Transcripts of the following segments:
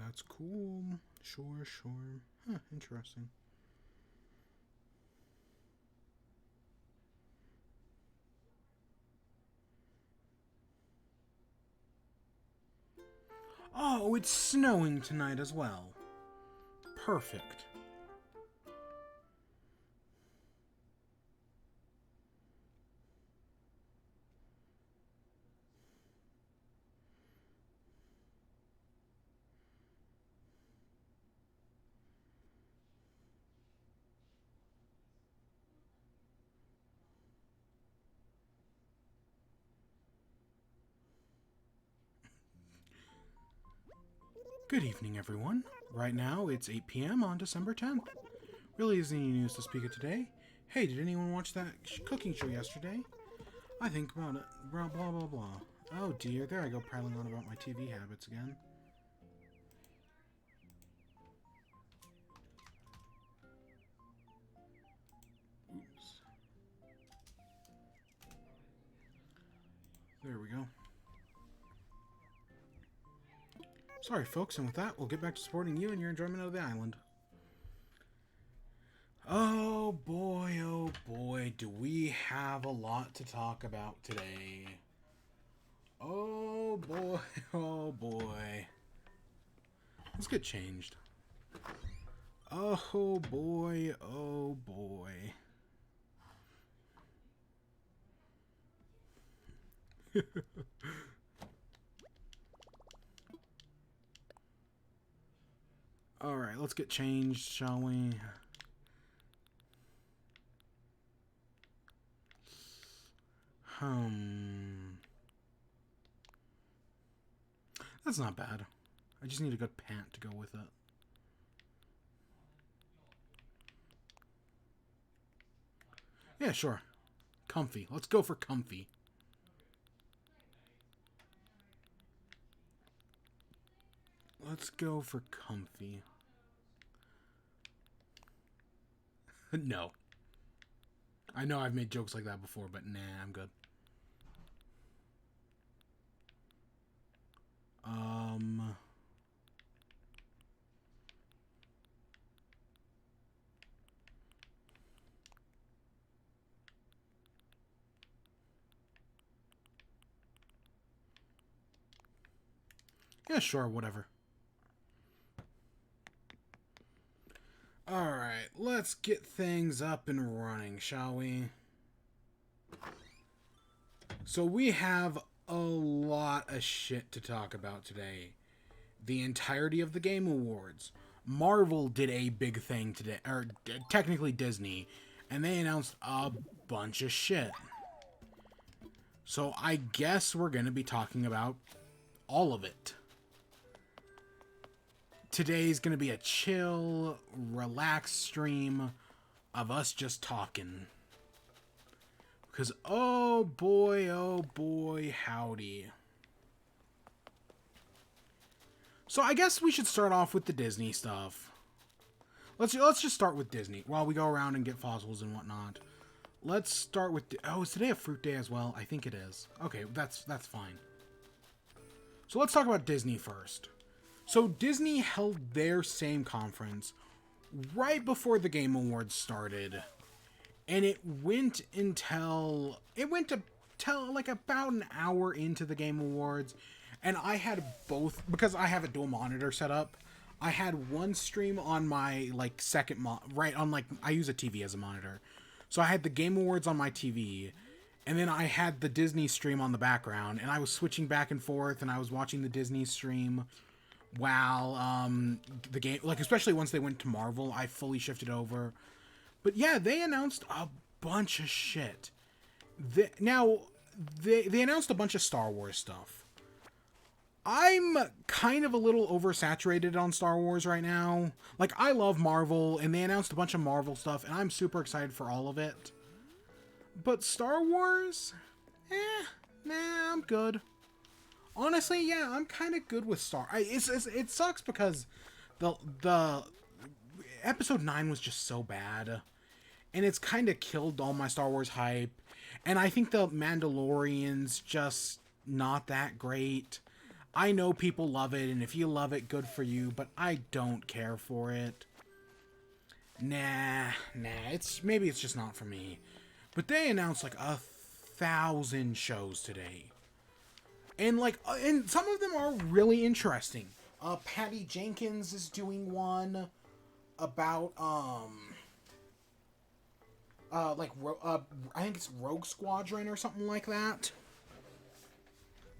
That's cool. Sure, sure. Huh, interesting. Oh, it's snowing tonight as well. Perfect. Good evening, everyone. Right now, it's 8 p.m. on December 10th. Really isn't any news to speak of today. Hey, did anyone watch that cooking show yesterday? I think about it. Blah, blah, blah, blah. Oh dear, there I go prattling on about my TV habits again. Oops. There we go. Sorry, folks, and with that, we'll get back to supporting you and your enjoyment of the island. Oh boy, do we have a lot to talk about today. Oh boy, oh boy. Let's get changed. Oh boy, oh boy. Alright, let's get changed, shall we? That's not bad. I just need a good pant to go with it. Yeah, sure. Comfy. Let's go for comfy. Let's go for comfy. No. I know I've made jokes like that before, but nah, I'm good. Yeah, sure, whatever. Alright, let's get things up and running, shall we? So we have a lot of shit to talk about today. The entirety of the Game Awards. Marvel did a big thing today, or technically Disney, and they announced a bunch of shit. So I guess we're going to be talking about all of it. Today's going to be a chill, relaxed stream of us just talking. Because, oh boy, howdy. So I guess we should start off with the Disney stuff. Let's just start with Disney while we go around and get fossils and whatnot. Let's start with... Oh, is today a fruit day as well? I think it is. Okay, that's fine. So let's talk about Disney first. So Disney held their same conference right before the Game Awards started. And it went until like about an hour into the Game Awards. And I had both, because I have a dual monitor set up. I had one stream on my like second right on like I use a TV as a monitor. So I had the Game Awards on my TV, and then I had the Disney stream on the background, and I was switching back and forth, and I was watching the Disney stream while the game, like especially once they went to Marvel, I fully shifted over. But yeah, they announced a bunch of shit. They announced a bunch of Star Wars stuff. I'm kind of a little oversaturated on Star Wars right now. Like, I love Marvel, and they announced a bunch of Marvel stuff, and I'm super excited for all of it. But Star Wars? Nah, I'm good. Honestly, yeah, I'm kind of good with it sucks because the Episode 9 was just so bad. And it's kind of killed all my Star Wars hype. And I think the Mandalorian's just not that great. I know people love it, and if you love it, good for you, but I don't care for it. Nah, maybe it's just not for me. But they announced like 1,000 shows today. And and some of them are really interesting. Patty Jenkins is doing one about, I think it's Rogue Squadron or something like that.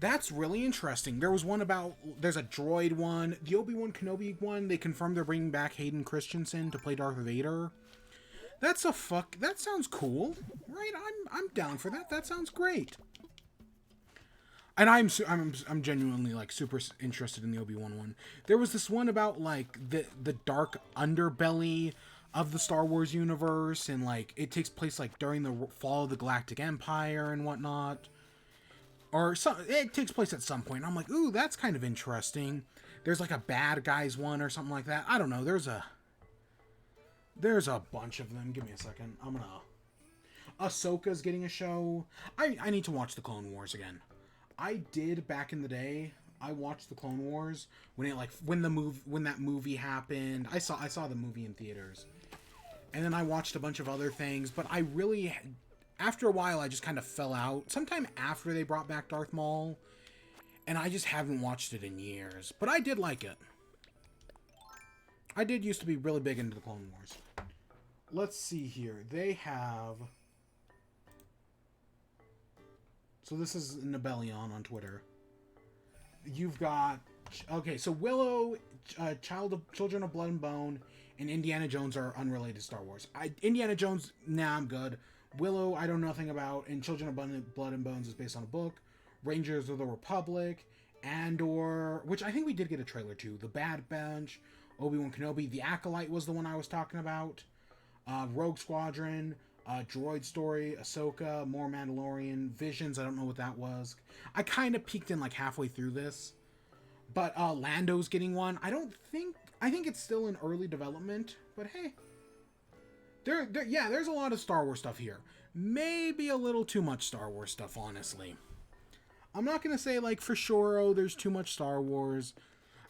That's really interesting. There was one about, there's a droid one. The Obi-Wan Kenobi one, they confirmed they're bringing back Hayden Christensen to play Darth Vader. That sounds cool, right? I'm down for that. That sounds great. And I'm genuinely like super interested in the Obi-Wan one. There was this one about like the dark underbelly of the Star Wars universe, and like it takes place like during the fall of the Galactic Empire and whatnot. It takes place at some point. I'm like, ooh, that's kind of interesting. There's like a bad guys one or something like that. I don't know. There's a bunch of them. Give me a second. Ahsoka's getting a show. I need to watch the Clone Wars again. I did back in the day. I watched the Clone Wars when that movie happened. I saw the movie in theaters. And then I watched a bunch of other things, but I really, after a while, I just kind of fell out. Sometime after they brought back Darth Maul, and I just haven't watched it in years. But I did like it. I did used to be really big into the Clone Wars. Let's see here. They have... So this is Nibelion on Twitter. You've got... Okay, so Willow, Children of Blood and Bone, and Indiana Jones are unrelated to Star Wars. Indiana Jones, nah, I'm good. Willow, I don't know nothing about, and Children of Blood and Bones is based on a book. Rangers of the Republic, Andor, which I think we did get a trailer to. The Bad Batch, Obi-Wan Kenobi. The Acolyte was the one I was talking about. Rogue Squadron, Droid Story, Ahsoka, more Mandalorian, Visions, I don't know what that was. I kind of peeked in like halfway through this. But Lando's getting one. I think it's still in early development, but hey. There's a lot of Star Wars stuff here. Maybe a little too much Star Wars stuff, honestly. I'm not going to say, like, for sure, oh, there's too much Star Wars.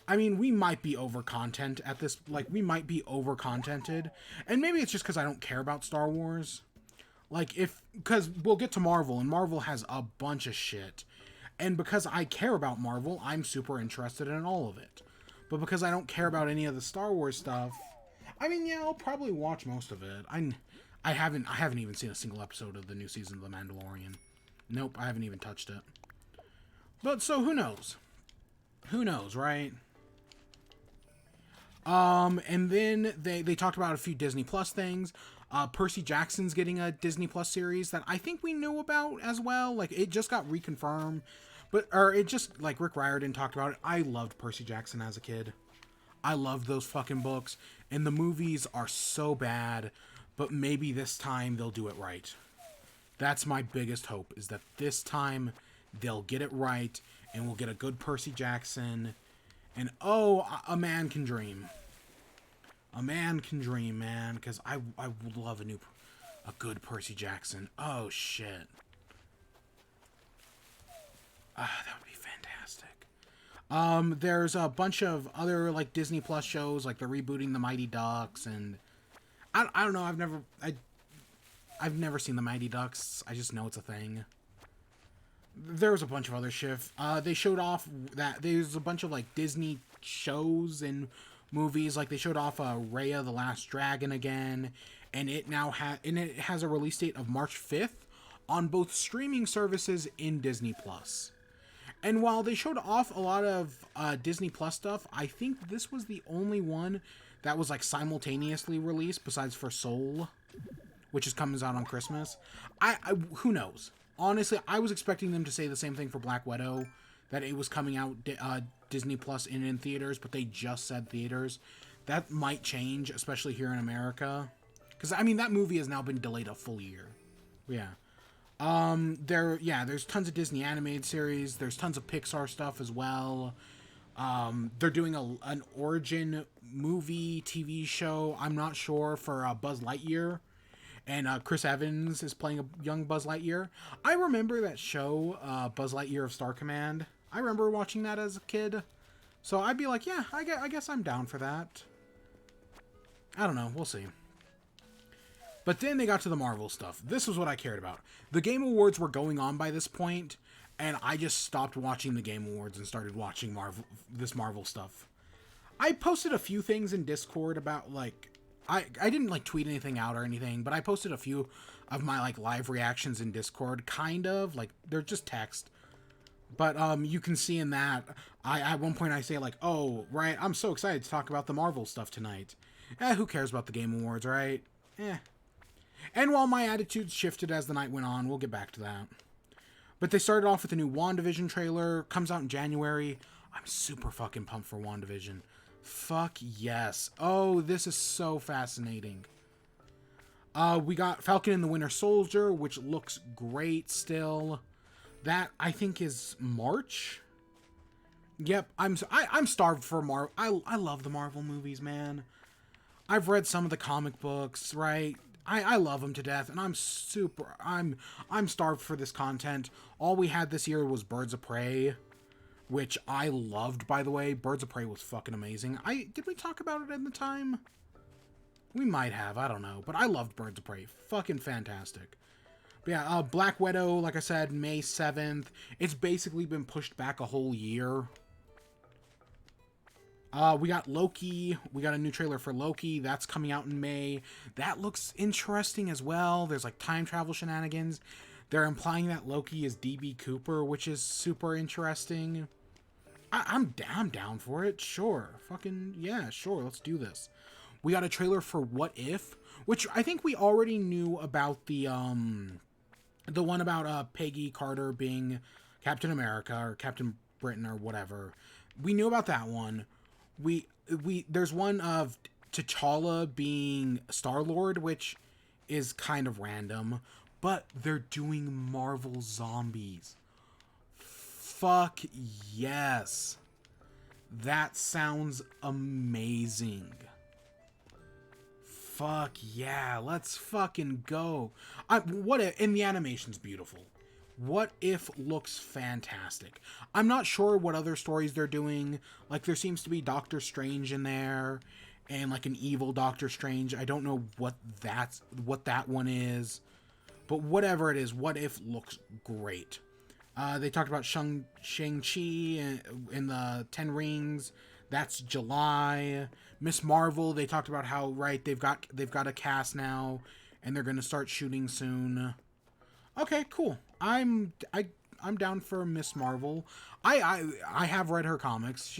I mean, we might be over-content at this, like, we might be over-contented. And maybe it's just because I don't care about Star Wars. Like, because we'll get to Marvel, and Marvel has a bunch of shit. And because I care about Marvel, I'm super interested in all of it. But because I don't care about any of the Star Wars stuff, I mean, yeah, I'll probably watch most of it. I haven't even seen a single episode of the new season of The Mandalorian. Nope, I haven't even touched it. But so who knows? Who knows, right? And then they talked about a few Disney Plus things. Percy Jackson's getting a Disney Plus series that I think we knew about as well. Like, it just got reconfirmed. It just, like, Rick Riordan talked about it. I loved Percy Jackson as a kid. I loved those fucking books. And the movies are so bad, but maybe this time they'll do it right. That's my biggest hope, is that this time they'll get it right, and we'll get a good Percy Jackson. And, a man can dream. A man can dream, man, because I would love a good Percy Jackson. Oh, shit. That would be fantastic. There's a bunch of other, like, Disney Plus shows, like they're rebooting The Mighty Ducks, and I don't know, I've never seen The Mighty Ducks. I just know it's a thing. There was a bunch of other shit. They showed off that there's a bunch of, like, Disney shows and movies. Like, they showed off Raya the Last Dragon again, and it has a release date of March 5th on both streaming services in Disney Plus. And while they showed off a lot of Disney Plus stuff, I think this was the only one that was, like, simultaneously released, besides for Soul, which comes out on Christmas. Who knows? Honestly, I was expecting them to say the same thing for Black Widow, that it was coming out Disney Plus in theaters, but they just said theaters. That might change, especially here in America. Because, I mean, that movie has now been delayed a full year. Yeah. There's tons of Disney animated series. There's tons of Pixar stuff as well. They're doing an origin movie TV show. I'm not sure for Buzz Lightyear, and Chris Evans is playing a young Buzz Lightyear. I remember that show, Buzz Lightyear of Star Command. I remember watching that as a kid, so I'd be like, yeah, I guess I'm down for that. I don't know. We'll see. But then they got to the Marvel stuff. This was what I cared about. The Game Awards were going on by this point, and I just stopped watching the Game Awards and started watching this Marvel stuff. I posted a few things in Discord about, like, I didn't, like, tweet anything out or anything, but I posted a few of my, like, live reactions in Discord, kind of. Like, they're just text. But you can see in that, at one point I say, like, oh, right, I'm so excited to talk about the Marvel stuff tonight. Who cares about the Game Awards, right? And while my attitude shifted as the night went on, we'll get back to that. But they started off with a new WandaVision trailer. Comes out in January. I'm super fucking pumped for WandaVision. Fuck yes. Oh, this is so fascinating. We got Falcon and the Winter Soldier, which looks great still. That, I think, is March. Yep, I'm starved for Marvel. I love the Marvel movies, man. I've read some of the comic books, right? I love them to death, and I'm starved for this content. All we had this year was Birds of Prey, which I loved, by the way. Birds of Prey was fucking amazing. Did we talk about it at the time? We might have, I don't know. But I loved Birds of Prey. Fucking fantastic. But yeah, Black Widow, like I said, May 7th. It's basically been pushed back a whole year. We got Loki. We got a new trailer for Loki. That's coming out in May. That looks interesting as well. There's like time travel shenanigans. They're implying that Loki is DB Cooper, which is super interesting. I'm down for it. Sure. Fucking, yeah, sure. Let's do this. We got a trailer for What If, which I think we already knew about the one about Peggy Carter being Captain America or Captain Britain or whatever. We knew about that one. There's one of T'Challa being Star-Lord, which is kind of random, but they're doing Marvel Zombies. Fuck yes. That sounds amazing. Fuck yeah, let's fucking go. And the animation's beautiful. What If looks fantastic. I'm not sure what other stories they're doing. Like, there seems to be Doctor Strange in there, and like an evil Doctor Strange. I don't know what that one is, but whatever it is, What If looks great. They talked about Shang-Chi in the 10 Rings. That's July. Miss Marvel, they talked about how, right, they've got a cast now, and they're gonna start shooting soon. Okay, cool. I'm down for Miss Marvel. I have read her comics.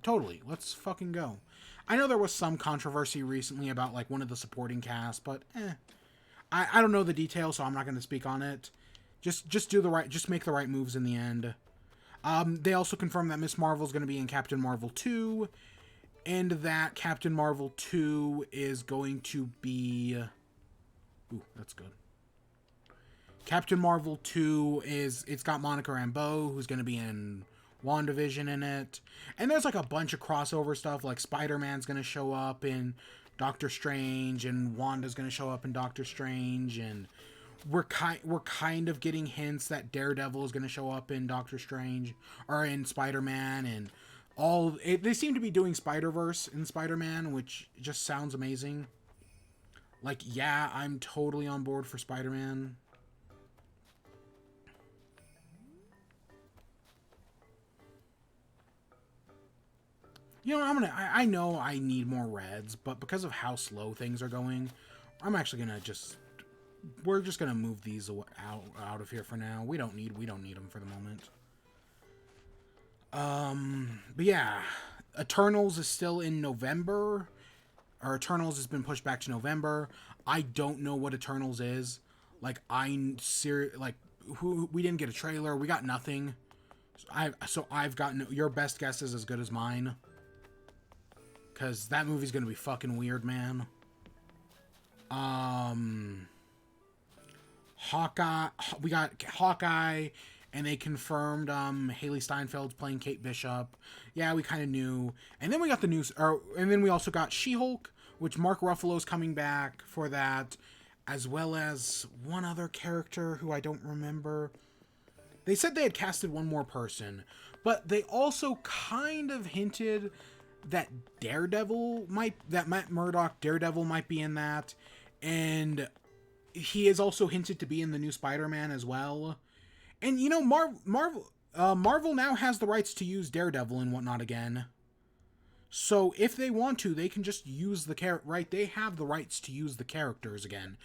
Totally. Let's fucking go. I know there was some controversy recently about like one of the supporting cast, but I don't know the details, so I'm not going to speak on it. Just make the right moves in the end. They also confirmed that Miss Marvel is going to be in Captain Marvel 2, and that Captain Marvel 2 is going to be... Ooh, that's good. Captain Marvel 2 it's got Monica Rambeau, who's going to be in WandaVision in it. And there's like a bunch of crossover stuff, like Spider-Man's going to show up in Doctor Strange, and Wanda's going to show up in Doctor Strange, and we're kind of getting hints that Daredevil is going to show up in Doctor Strange, or in Spider-Man, and they seem to be doing Spider-Verse in Spider-Man, which just sounds amazing. Like, yeah, I'm totally on board for Spider-Man. You know, I know I need more reds, but because of how slow things are going, I'm actually gonna we're just gonna move these out of here for now. We don't need them for the moment. But yeah, Eternals is still in November. Or Eternals has been pushed back to November. I don't know what Eternals is. Like, we didn't get a trailer. We got nothing. I've gotten your best guess is as good as mine. Because that movie's gonna be fucking weird, man. Hawkeye, we got Hawkeye, and they confirmed Haley Steinfeld's playing Kate Bishop. Yeah, we kind of knew. And then we got the news, and then we also got She-Hulk, which Mark Ruffalo's coming back for that, as well as one other character who I don't remember. They said they had casted one more person, but they also kind of hinted that Matt Murdock Daredevil might be in that, and he is also hinted to be in the new Spider-Man as well. And you know, Marvel now has the rights to use Daredevil and whatnot again. So if they want to, they can just use the right? They have the rights to use the characters again.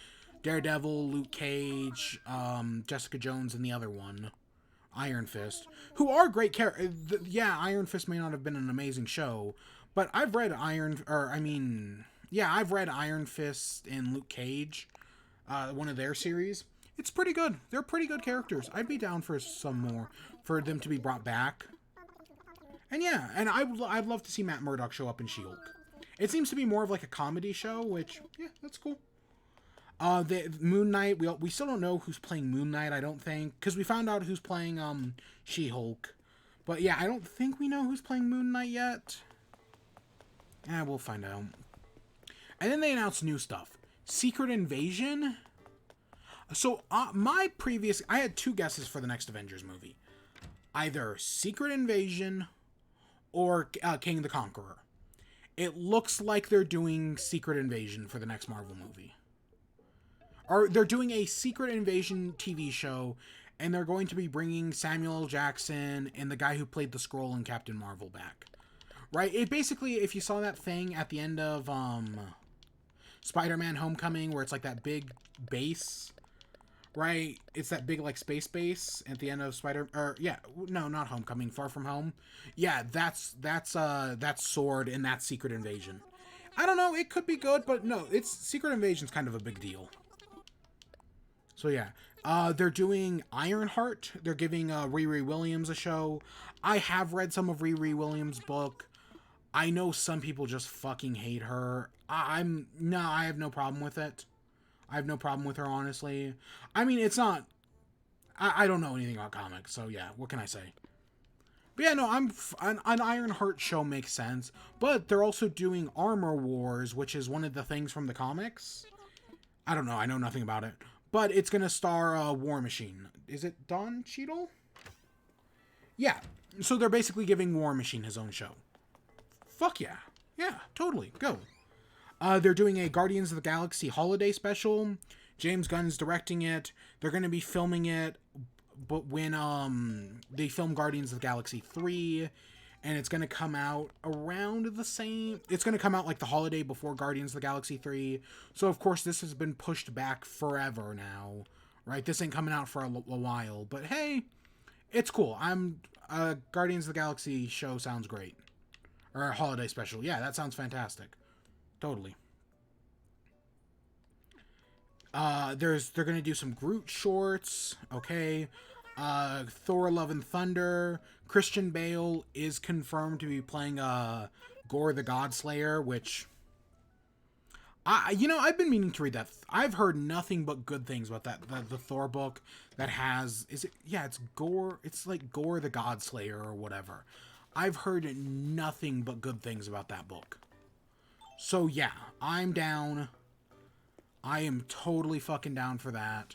Daredevil, Luke Cage, Jessica Jones, and the other one, Iron Fist, who are great characters. Yeah, Iron Fist may not have been an amazing show, but I've read Iron Fist and Luke Cage, one of their series. It's pretty good. They're pretty good characters. I'd be down for some more, for them to be brought back. And yeah, and I'd love to see Matt Murdock show up in She-Hulk. It seems to be more of like a comedy show, which, yeah, that's cool. The Moon Knight, we still don't know who's playing Moon Knight, I don't think, because we found out who's playing She-Hulk. But yeah, I don't think we know who's playing Moon Knight yet. Yeah, we'll find out. And then they announced new stuff. Secret Invasion. So I had two guesses for the next Avengers movie. Either Secret Invasion or King the Conqueror. It looks like they're doing Secret Invasion for the next Marvel movie. Or they're doing a Secret Invasion TV show, and they're going to be bringing Samuel L. Jackson and the guy who played the Skrull in Captain Marvel back. Right? It basically, if you saw that thing at the end of Spider-Man Homecoming, where it's like that big base, right? It's that big like space base at the end of not Homecoming, Far From Home. Yeah, that's Sword and that's Secret Invasion. I don't know, it could be good, but no, Secret Invasion's kind of a big deal. So yeah, they're doing Ironheart. They're giving Riri Williams a show. I have read some of Riri Williams' book. I know some people just fucking hate her. I have no problem with it. I have no problem with her, honestly. I mean, it's not... I don't know anything about comics, so yeah, what can I say? But yeah, no, an Ironheart show makes sense. But they're also doing Armor Wars, which is one of the things from the comics. I don't know, I know nothing about it. But it's going to star War Machine. Is it Don Cheadle? Yeah, so they're basically giving War Machine his own show. Fuck yeah. Yeah, totally. Go. They're doing a Guardians of the Galaxy holiday special. James Gunn's directing it. They're going to be filming it but when they film Guardians of the Galaxy 3, and it's going to come out around the same... It's going to come out like the holiday before Guardians of the Galaxy 3. So, of course, this has been pushed back forever now. Right? This ain't coming out for a while. But, hey, it's cool. Guardians of the Galaxy show sounds great. Or a holiday special. Yeah, that sounds fantastic. Totally. They're going to do some Groot shorts. Okay. Thor Love and Thunder. Christian Bale is confirmed to be playing Gore the Godslayer, which I've been meaning to read that. I've heard nothing but good things about that. The Thor book that has it's Gore. It's like Gore the Godslayer or whatever. I've heard nothing but good things about that book. So yeah, I'm down. I am totally fucking down for that.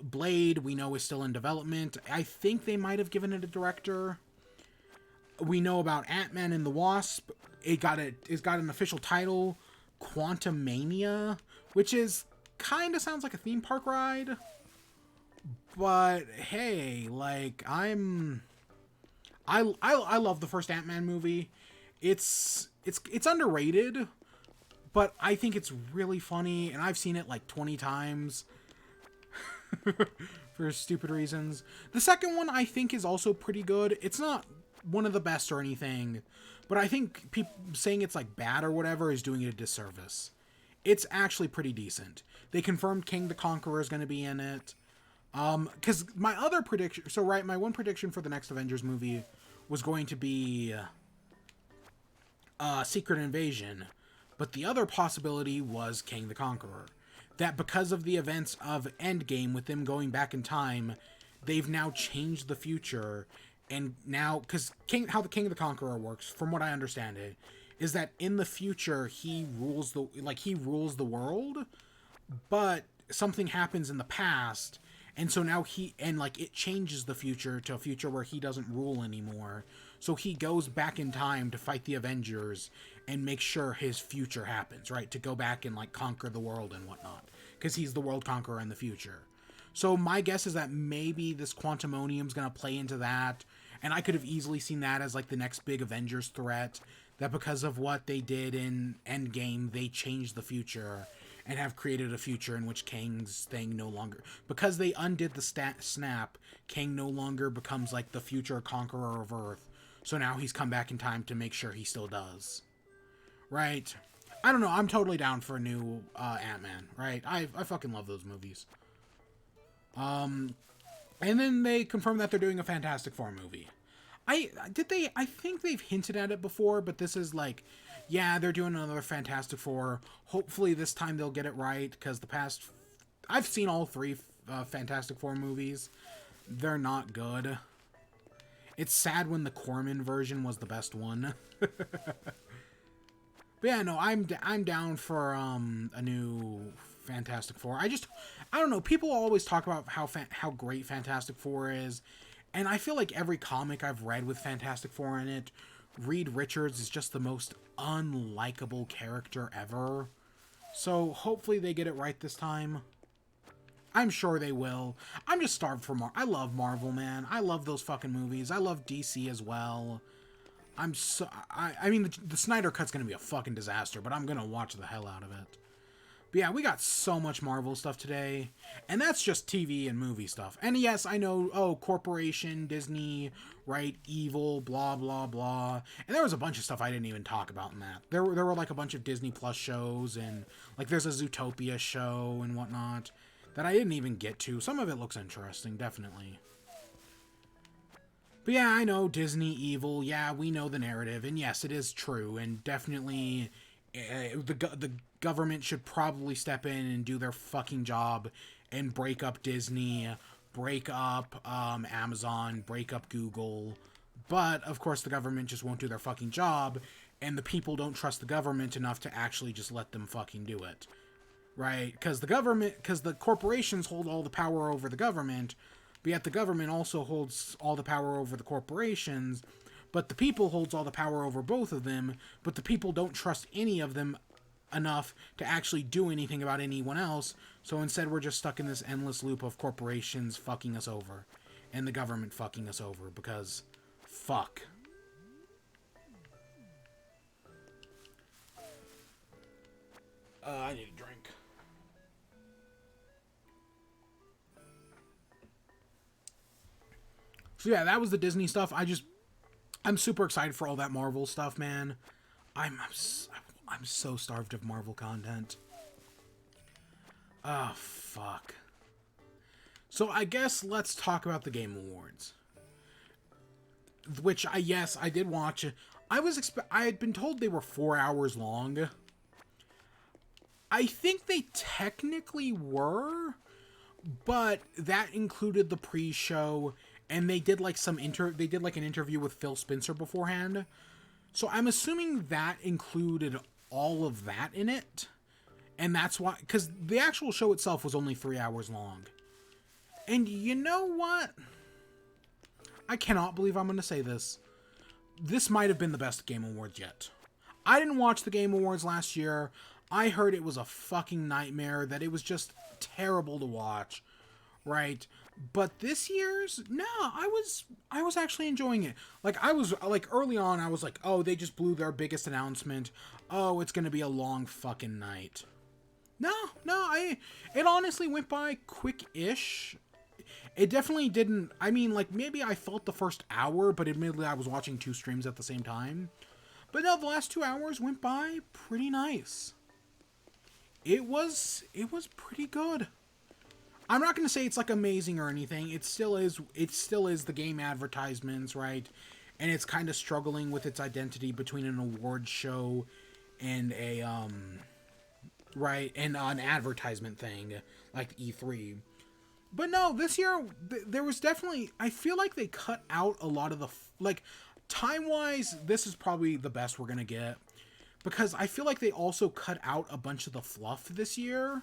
Blade, we know, is still in development. I think they might have given it a director. We know about Ant-Man and the Wasp. It's got an official title, Quantumania, which is kind of sounds like a theme park ride. But hey, like I love the first Ant-Man movie. It's underrated, but I think it's really funny, and I've seen it like 20 times. For stupid reasons. The second one I think is also pretty good. It's not one of the best or anything, but I think people saying it's like bad or whatever is doing it a disservice. It's actually pretty decent. They confirmed King the Conqueror is going to be in it. Because my other prediction, so right, my one prediction for the next Avengers movie was going to be Secret Invasion, but the other possibility was Kang the Conqueror. That because of the events of Endgame, with them going back in time, they've now changed the future, and now because how the King of the Conqueror works, from what I understand it, is that in the future he rules the world, but something happens in the past, and so now it changes the future to a future where he doesn't rule anymore. So he goes back in time to fight the Avengers and make sure his future happens, right? To go back and like conquer the world and whatnot, because he's the world conqueror in the future. So my guess is that maybe this Quantumonium's gonna play into that, and I could have easily seen that as like the next big Avengers threat. That because of what they did in Endgame, they changed the future and have created a future in which Kang's thing no longer, because they undid the snap, Kang no longer becomes like the future conqueror of Earth. So now he's come back in time to make sure he still does. Right? I don't know. I'm totally down for a new Ant-Man. Right? I fucking love those movies. And then they confirmed that they're doing a Fantastic Four movie. I think they've hinted at it before, but this is like, yeah, they're doing another Fantastic Four. Hopefully this time they'll get it right, because I've seen all three Fantastic Four movies. They're not good. It's sad when the Corman version was the best one. But yeah, no, I'm down for a new Fantastic Four. I don't know. People always talk about how great Fantastic Four is, and I feel like every comic I've read with Fantastic Four in it, Reed Richards is just the most unlikable character ever. So hopefully they get it right this time. I'm sure they will. I'm just starved for I love Marvel, man. I love those fucking movies. I love DC as well. I mean, the Snyder Cut's gonna be a fucking disaster, but I'm gonna watch the hell out of it. But yeah, we got so much Marvel stuff today, and that's just TV and movie stuff. And yes, I know, Corporation, Disney, right, evil, blah, blah, blah. And there was a bunch of stuff I didn't even talk about in that. There were like a bunch of Disney Plus shows, and like there's a Zootopia show and whatnot that I didn't even get to. Some of it looks interesting, definitely. But yeah, I know, Disney, evil, yeah, we know the narrative, and yes, it is true, and definitely the government should probably step in and do their fucking job and break up Disney, break up Amazon, break up Google, but of course the government just won't do their fucking job, and the people don't trust the government enough to actually just let them fucking do it, right? Because the corporations hold all the power over the government, but yet the government also holds all the power over the corporations, but the people holds all the power over both of them, but the people don't trust any of them enough to actually do anything about anyone else, so instead we're just stuck in this endless loop of corporations fucking us over, and the government fucking us over, because fuck. I need a drink. So yeah, that was the Disney stuff. I'm super excited for all that Marvel stuff, man. I'm so starved of Marvel content. Oh, fuck. So I guess let's talk about the Game Awards. Which I did watch. I had been told they were 4 hours long. I think they technically were, but that included the pre-show, and they did like an interview with Phil Spencer beforehand. So I'm assuming that included all of that in it. And that's why, because the actual show itself was only 3 hours long. And you know what? I cannot believe I'm going to say this. This might have been the best Game Awards yet. I didn't watch the Game Awards last year. I heard it was a fucking nightmare, that it was just terrible to watch, right? But this year's, no, I was actually enjoying it. Like, I was, like, early on, I was like, oh, they just blew their biggest announcement. Oh, it's gonna be a long fucking night. No, it honestly went by quick-ish. It definitely didn't, I mean, like, maybe I felt the first hour, but admittedly I was watching 2 streams at the same time. But no, the last 2 hours went by pretty nice. It was pretty good. I'm not going to say it's like amazing or anything. It still is. It still is the game advertisements, right? And it's kind of struggling with its identity between an award show and a right, and an advertisement thing like E3. But no, this year there was definitely. I feel like they cut out a lot of the like time wise. This is probably the best we're gonna get because I feel like they also cut out a bunch of the fluff this year.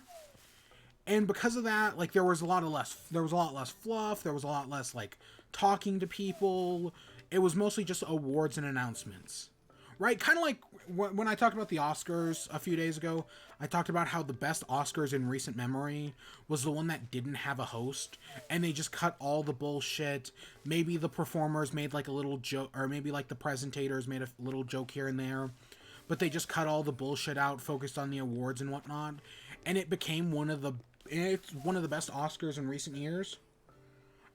And because of that, like there was a lot less fluff, there was a lot less like talking to people. It was mostly just awards and announcements. Right? Kind of like when I talked about the Oscars a few days ago, I talked about how the best Oscars in recent memory was the one that didn't have a host and they just cut all the bullshit. Maybe the performers made like a little joke, or maybe like the presentators made a little joke here and there, but they just cut all the bullshit out, focused on the awards and whatnot, and it became it's one of the best Oscars in recent years.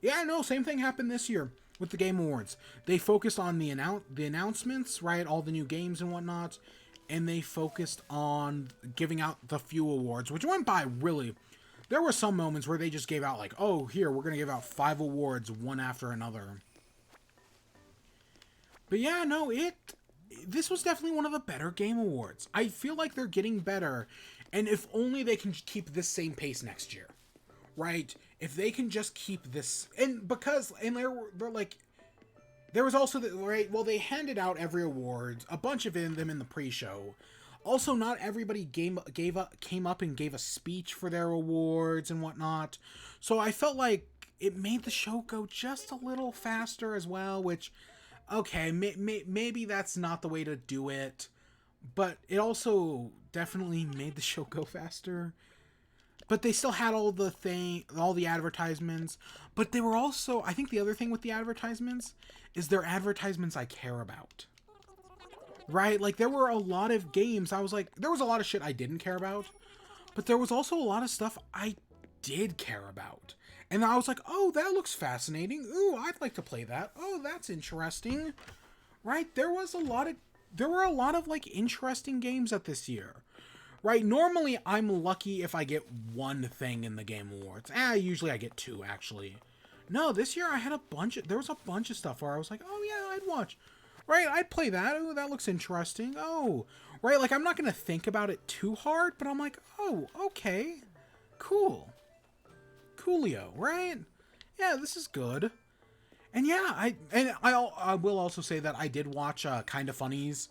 Yeah, no, same thing happened this year with the Game Awards. They focused on the announcements, right, all the new games and whatnot, and they focused on giving out the few awards, which went by really. There were some moments where they just gave out like, oh, here, we're going to give out 5 awards, one after another. But yeah, no, this was definitely one of the better Game Awards. I feel like they're getting better, and if only they can keep this same pace next year, right? If they can just keep this, and they're like, there was also the right. Well, they handed out every award, a bunch of them in the pre-show. Also, not everybody came up and gave a speech for their awards and whatnot. So I felt like it made the show go just a little faster as well, which. Okay, maybe that's not the way to do it, but it also definitely made the show go faster. But they still had all the advertisements, but they were also, I think the other thing with the advertisements is they're advertisements I care about. Right? Like there were a lot of games, I was like, there was a lot of shit I didn't care about, but there was also a lot of stuff I did care about. And I was like, oh, that looks fascinating. Ooh, I'd like to play that. Oh, that's interesting. Right? There were a lot of like interesting games at this year. Right? Normally I'm lucky if I get one thing in the Game Awards. Usually I get 2 actually. No, this year I had there was a bunch of stuff where I was like, oh yeah, I'd watch. Right? I'd play that. Oh, that looks interesting. Oh. Right? Like I'm not going to think about it too hard, but I'm like, oh, okay. Cool. Coolio, right? Yeah, this is good. And yeah, I will also say that I did watch Kinda Funny's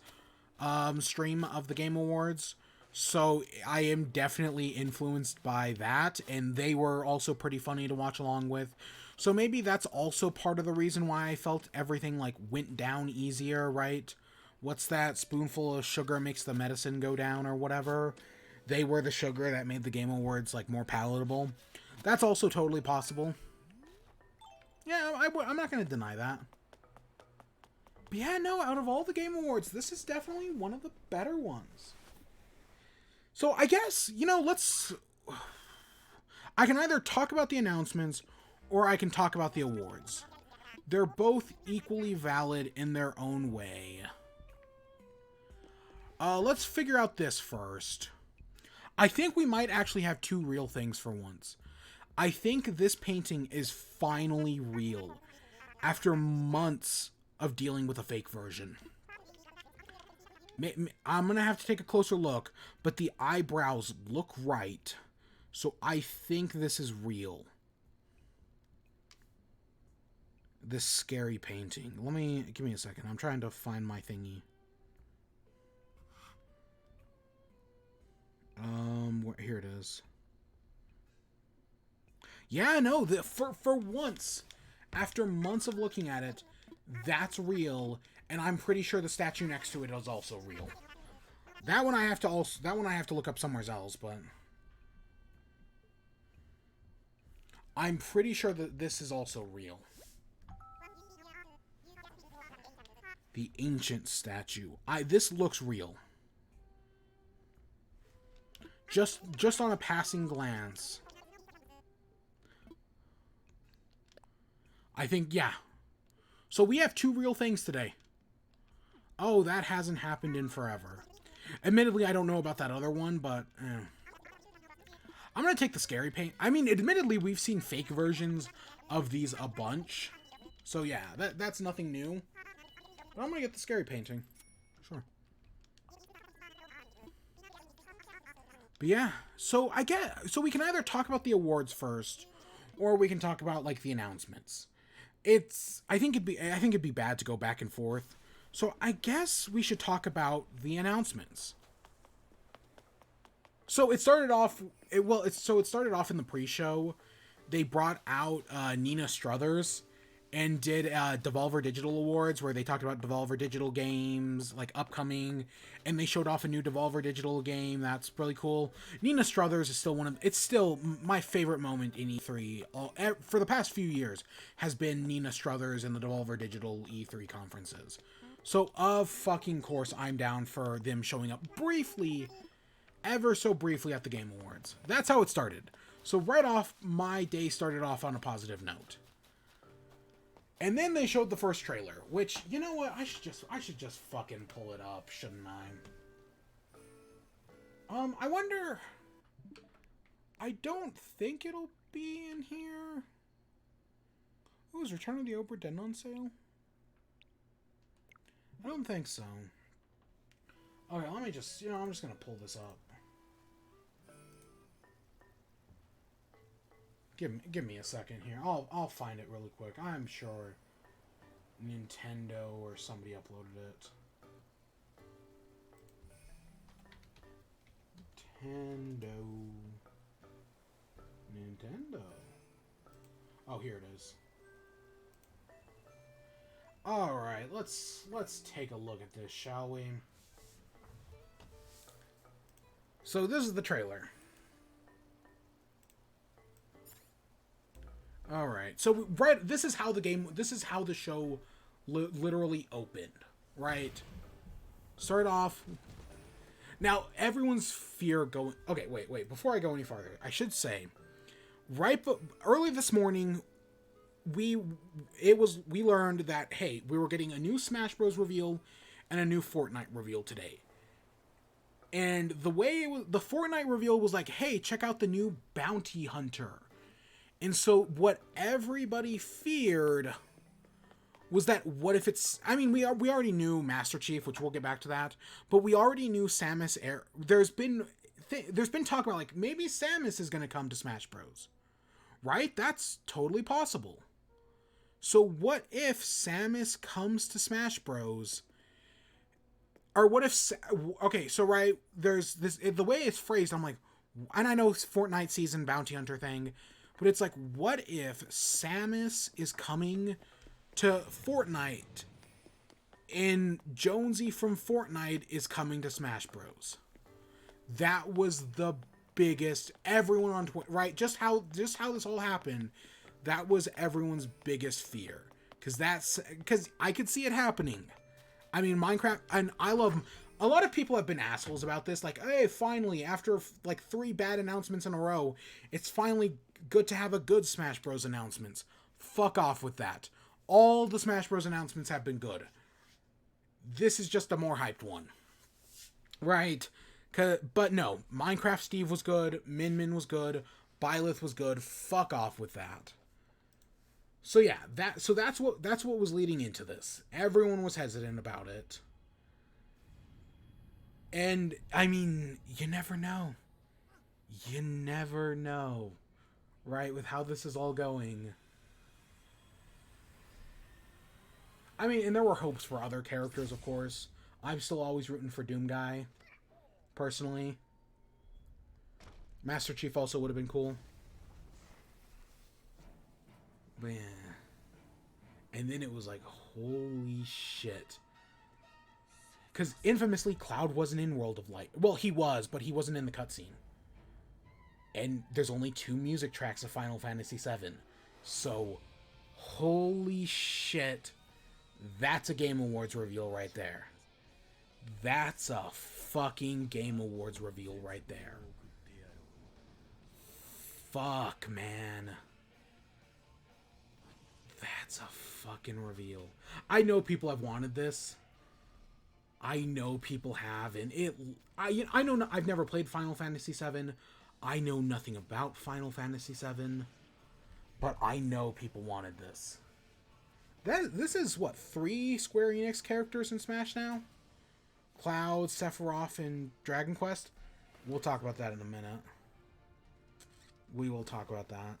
stream of the Game Awards, so I am definitely influenced by that, and they were also pretty funny to watch along with. So maybe that's also part of the reason why I felt everything like went down easier, right? What's that? Spoonful of sugar makes the medicine go down, or whatever. They were the sugar that made the Game Awards like more palatable. That's also totally possible. Yeah, I'm not going to deny that. But yeah, no, out of all the Game Awards, this is definitely one of the better ones. So I guess, I can either talk about the announcements or I can talk about the awards. They're both equally valid in their own way. Let's figure out this first. I think we might actually have 2 real things for once. I think this painting is finally real after months of dealing with a fake version. I'm going to have to take a closer look, but the eyebrows look right, so I think this is real. This scary painting. Give me a second. I'm trying to find my thingy. Here it is. Yeah, no, for once, after months of looking at it, that's real, and I'm pretty sure the statue next to it is also real. That one I have to look up somewhere else, but I'm pretty sure that this is also real. The ancient statue. This looks real. Just on a passing glance. I think, yeah. So we have 2 real things today. Oh, that hasn't happened in forever. Admittedly, I don't know about that other one, but I'm gonna take the scary paint. I mean, admittedly, we've seen fake versions of these a bunch. So yeah, that's nothing new. But I'm gonna get the scary painting. Sure. But yeah, so so we can either talk about the awards first, or we can talk about like the announcements. I think it'd be bad to go back and forth. So I guess we should talk about the announcements. So it started off. It started off in the pre-show. They brought out Nina Struthers and did Devolver Digital Awards where they talked about Devolver Digital games like upcoming, and they showed off a new Devolver Digital game that's really cool. Nina Struthers is still it's still my favorite moment in E3 for the past few years has been Nina Struthers and the Devolver Digital E3 conferences. So of fucking course I'm down for them showing up briefly, ever so briefly at the Game Awards. That's how it started. So right off, my day started off on a positive note. And then they showed the first trailer, which, you know what, I should just fucking pull it up, shouldn't I? I wonder... I don't think it'll be in here. Oh, is Return of the Obra Dinn on sale? I don't think so. Okay, let me just, I'm just gonna pull this up. Give me a second here. I'll find it really quick. I'm sure Nintendo or somebody uploaded it. Nintendo. Oh, here it is. All right, let's take a look at this, shall we? So this is the trailer. All right. So this is how the show literally opened, right? Start off. Now everyone's fear going. Okay, wait. Before I go any farther, I should say, early this morning, we learned that hey, we were getting a new Smash Bros. Reveal and a new Fortnite reveal today. And the Fortnite reveal was like, hey, check out the new Bounty Hunter. And so what everybody feared was that what if it's... I mean, we already knew Master Chief, which we'll get back to that, but we already knew Samus Aran. There's been talk about, like, maybe Samus is going to come to Smash Bros. Right? That's totally possible. So what if Samus comes to Smash Bros? Or what if... Okay, so right, there's this... The way it's phrased, I'm like... And I know it's Fortnite season Bounty Hunter thing... But it's like, what if Samus is coming to Fortnite and Jonesy from Fortnite is coming to Smash Bros? That was the biggest, everyone on Twitter, right? Just how this all happened, that was everyone's biggest fear. Because I could see it happening. I mean, Minecraft, and I love... A lot of people have been assholes about this. Like, hey, finally, after like 3 bad announcements in a row, it's finally good to have a good Smash Bros. Announcements. Fuck off with that. All the Smash Bros. Announcements have been good. This is just a more hyped one. Right? But no, Minecraft Steve was good, Min was good, Byleth was good. Fuck off with that. So yeah, that's what was leading into this. Everyone was hesitant about it. And, I mean, you never know. You never know. Right? With how this is all going. I mean, and there were hopes for other characters, of course. I'm still always rooting for Doomguy. Personally. Master Chief also would have been cool. But yeah. And then it was like, holy shit. Because infamously, Cloud wasn't in World of Light. Well, he was, but he wasn't in the cutscene. And there's only 2 music tracks of Final Fantasy VII. So, holy shit. That's a Game Awards reveal right there. That's a fucking Game Awards reveal right there. Fuck, man. That's a fucking reveal. I know people have wanted this. I know people have, and I know I've never played Final Fantasy VII. I know nothing about Final Fantasy VII, but I know people wanted this. This is what, 3 Square Enix characters in Smash now? Cloud, Sephiroth, and Dragon Quest. We'll talk about that in a minute. We will talk about that.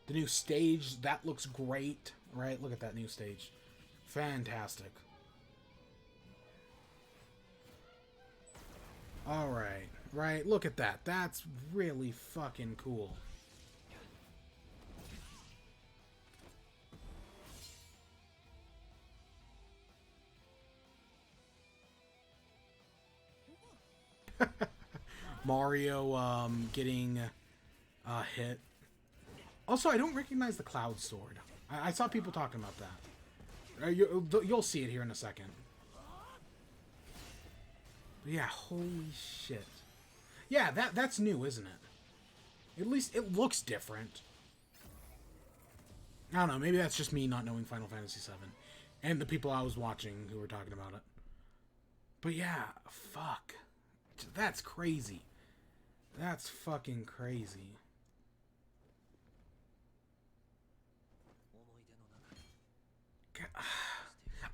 The new stage, that looks great, right? Look at that new stage. Fantastic. Alright, right, look at that. That's really fucking cool. Mario getting hit. Also, I don't recognize the Cloud Sword. I saw people talking about that. You'll see it here in a second. But yeah, holy shit. Yeah, that's new, isn't it? At least it looks different. I don't know, maybe that's just me not knowing Final Fantasy VII. And the people I was watching who were talking about it. But yeah, fuck. That's crazy. That's fucking crazy.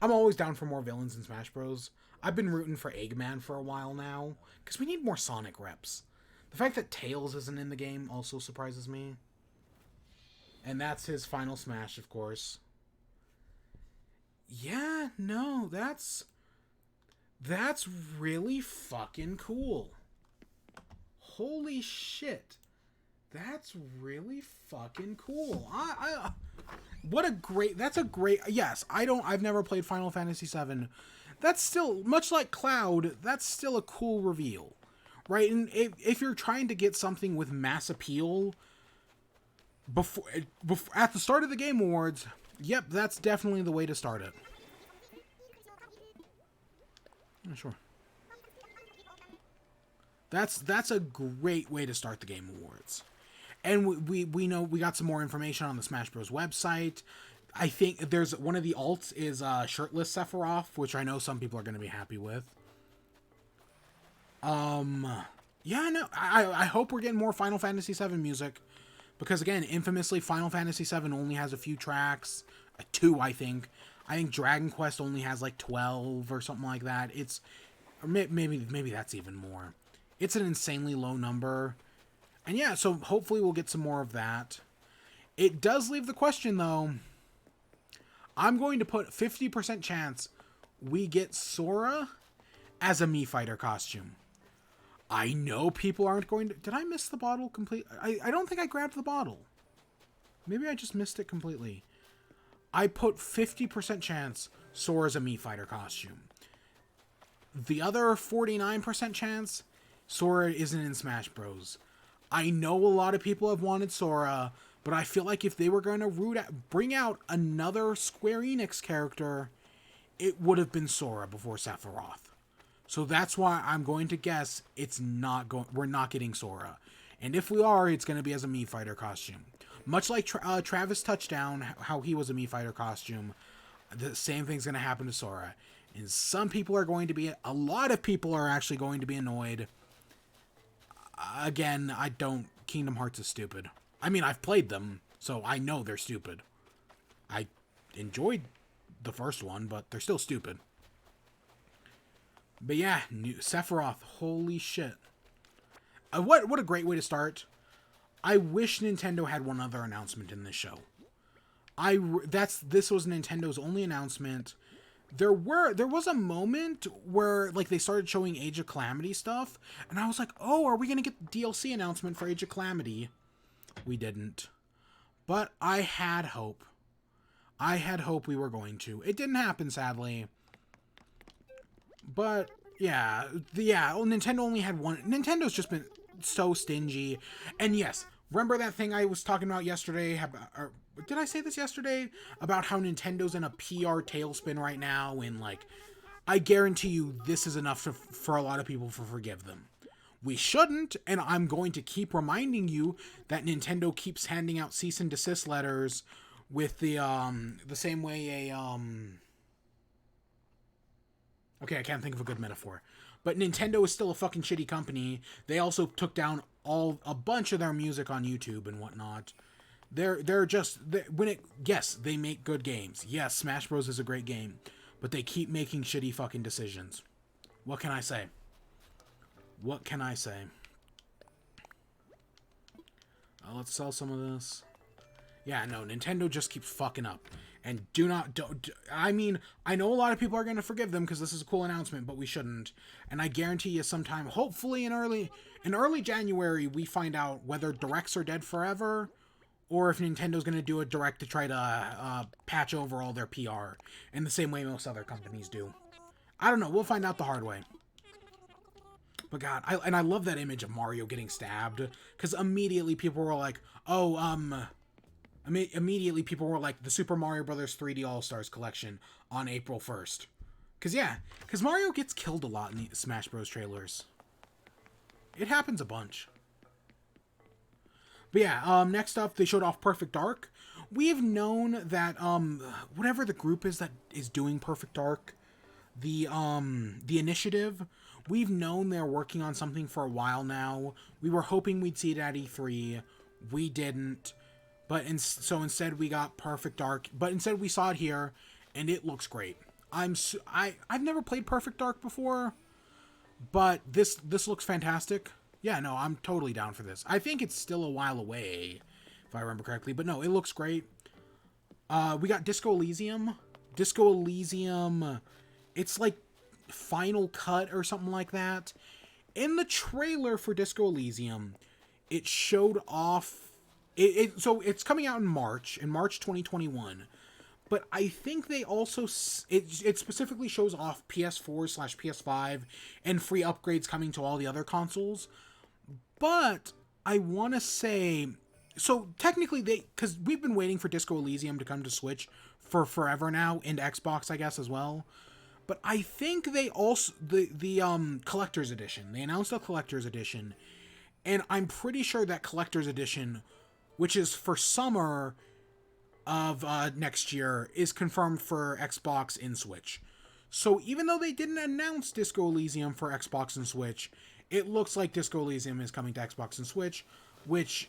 I'm always down for more villains in Smash Bros. I've been rooting for Eggman for a while now, because we need more Sonic reps. The fact that Tails isn't in the game also surprises me. And that's his final Smash, of course. Yeah, no, that's really fucking cool. Holy shit. That's really fucking cool. That's a great, yes, I've never played Final Fantasy VII. That's still, much like Cloud, that's still a cool reveal, right? And if you're trying to get something with mass appeal before at the start of the Game Awards, yep, that's definitely the way to start it. Yeah, sure. That's a great way to start the Game Awards. And we know we got some more information on the Smash Bros. Website. I think there's one of the alts is shirtless Sephiroth, which I know some people are going to be happy with. Yeah, no, I hope we're getting more Final Fantasy VII music, because again, infamously, Final Fantasy VII only has a few tracks, 2, I think. I think Dragon Quest only has like 12 or something like that. It's, or maybe that's even more. It's an insanely low number. And yeah, so hopefully we'll get some more of that. It does leave the question, though. I'm going to put 50% chance we get Sora as a Mii Fighter costume. I know people aren't going to... Did I miss the bottle completely? I don't think I grabbed the bottle. Maybe I just missed it completely. I put 50% chance Sora's a Mii Fighter costume. The other 49% chance, Sora isn't in Smash Bros. I know a lot of people have wanted Sora, but I feel like if they were going to bring out another Square Enix character, it would have been Sora before Sephiroth. So that's why I'm going to guess we're not getting Sora. And if we are, it's going to be as a Mii Fighter costume. Much like Travis Touchdown, how he was a Mii Fighter costume, the same thing's going to happen to Sora. And a lot of people are actually going to be annoyed. Again, Kingdom Hearts is stupid. I mean, I've played them, so I know they're stupid. I enjoyed the first one, but they're still stupid. But yeah, Sephiroth, holy shit. What a great way to start. I wish Nintendo had one other announcement in this show. This was Nintendo's only announcement. There was a moment where like they started showing Age of Calamity stuff, and I was like, "Oh, are we going to get the DLC announcement for Age of Calamity?" We didn't. But I had hope. I had hope we were going to. It didn't happen, sadly. But yeah, Nintendo only had one. Nintendo's just been so stingy. And yes, remember that thing I was talking about yesterday? Or did I say this yesterday? About how Nintendo's in a PR tailspin right now, and like, I guarantee you this is enough for a lot of people to forgive them. We shouldn't, and I'm going to keep reminding you that Nintendo keeps handing out cease and desist letters with the same way Okay, I can't think of a good metaphor. But Nintendo is still a fucking shitty company. They also took down a bunch of their music on YouTube and whatnot. They're just when it yes, they make good games. Yes, Smash Bros is a great game, but they keep making shitty fucking decisions. What can I say? What can I say? Let's sell some of this. Yeah, no, Nintendo just keeps fucking up. And don't, I mean, I know a lot of people are going to forgive them because this is a cool announcement, but we shouldn't. And I guarantee you sometime, hopefully in early January, we find out whether directs are dead forever or if Nintendo's going to do a direct to try to patch over all their PR in the same way most other companies do. I don't know. We'll find out the hard way. But God, I love that image of Mario getting stabbed because immediately people were like, "Oh, immediately people were like the Super Mario Brothers 3D All Stars collection on April 1st." Because Mario gets killed a lot in the Smash Bros. Trailers. It happens a bunch. But yeah, next up, they showed off Perfect Dark. We've known that whatever the group is that is doing Perfect Dark, the initiative, we've known they're working on something for a while now. We were hoping we'd see it at E3. We didn't. So instead we got Perfect Dark, but instead we saw it here, and it looks great. I've never played Perfect Dark before, but this looks fantastic. Yeah, no, I'm totally down for this. I think it's still a while away, if I remember correctly, but no, it looks great. We got Disco Elysium. Disco Elysium, it's like Final Cut or something like that. In the trailer for Disco Elysium, it showed off so it's coming out in March 2021. But I think they also it specifically shows off PS4/PS5 and free upgrades coming to all the other consoles. But I want to say, so technically because we've been waiting for Disco Elysium to come to Switch for forever now, and Xbox I guess as well. But I think they also the collector's edition. They announced a collector's edition, and I'm pretty sure that collector's edition, which is for summer of next year, is confirmed for Xbox and Switch. So even though they didn't announce Disco Elysium for Xbox and Switch, it looks like Disco Elysium is coming to Xbox and Switch, which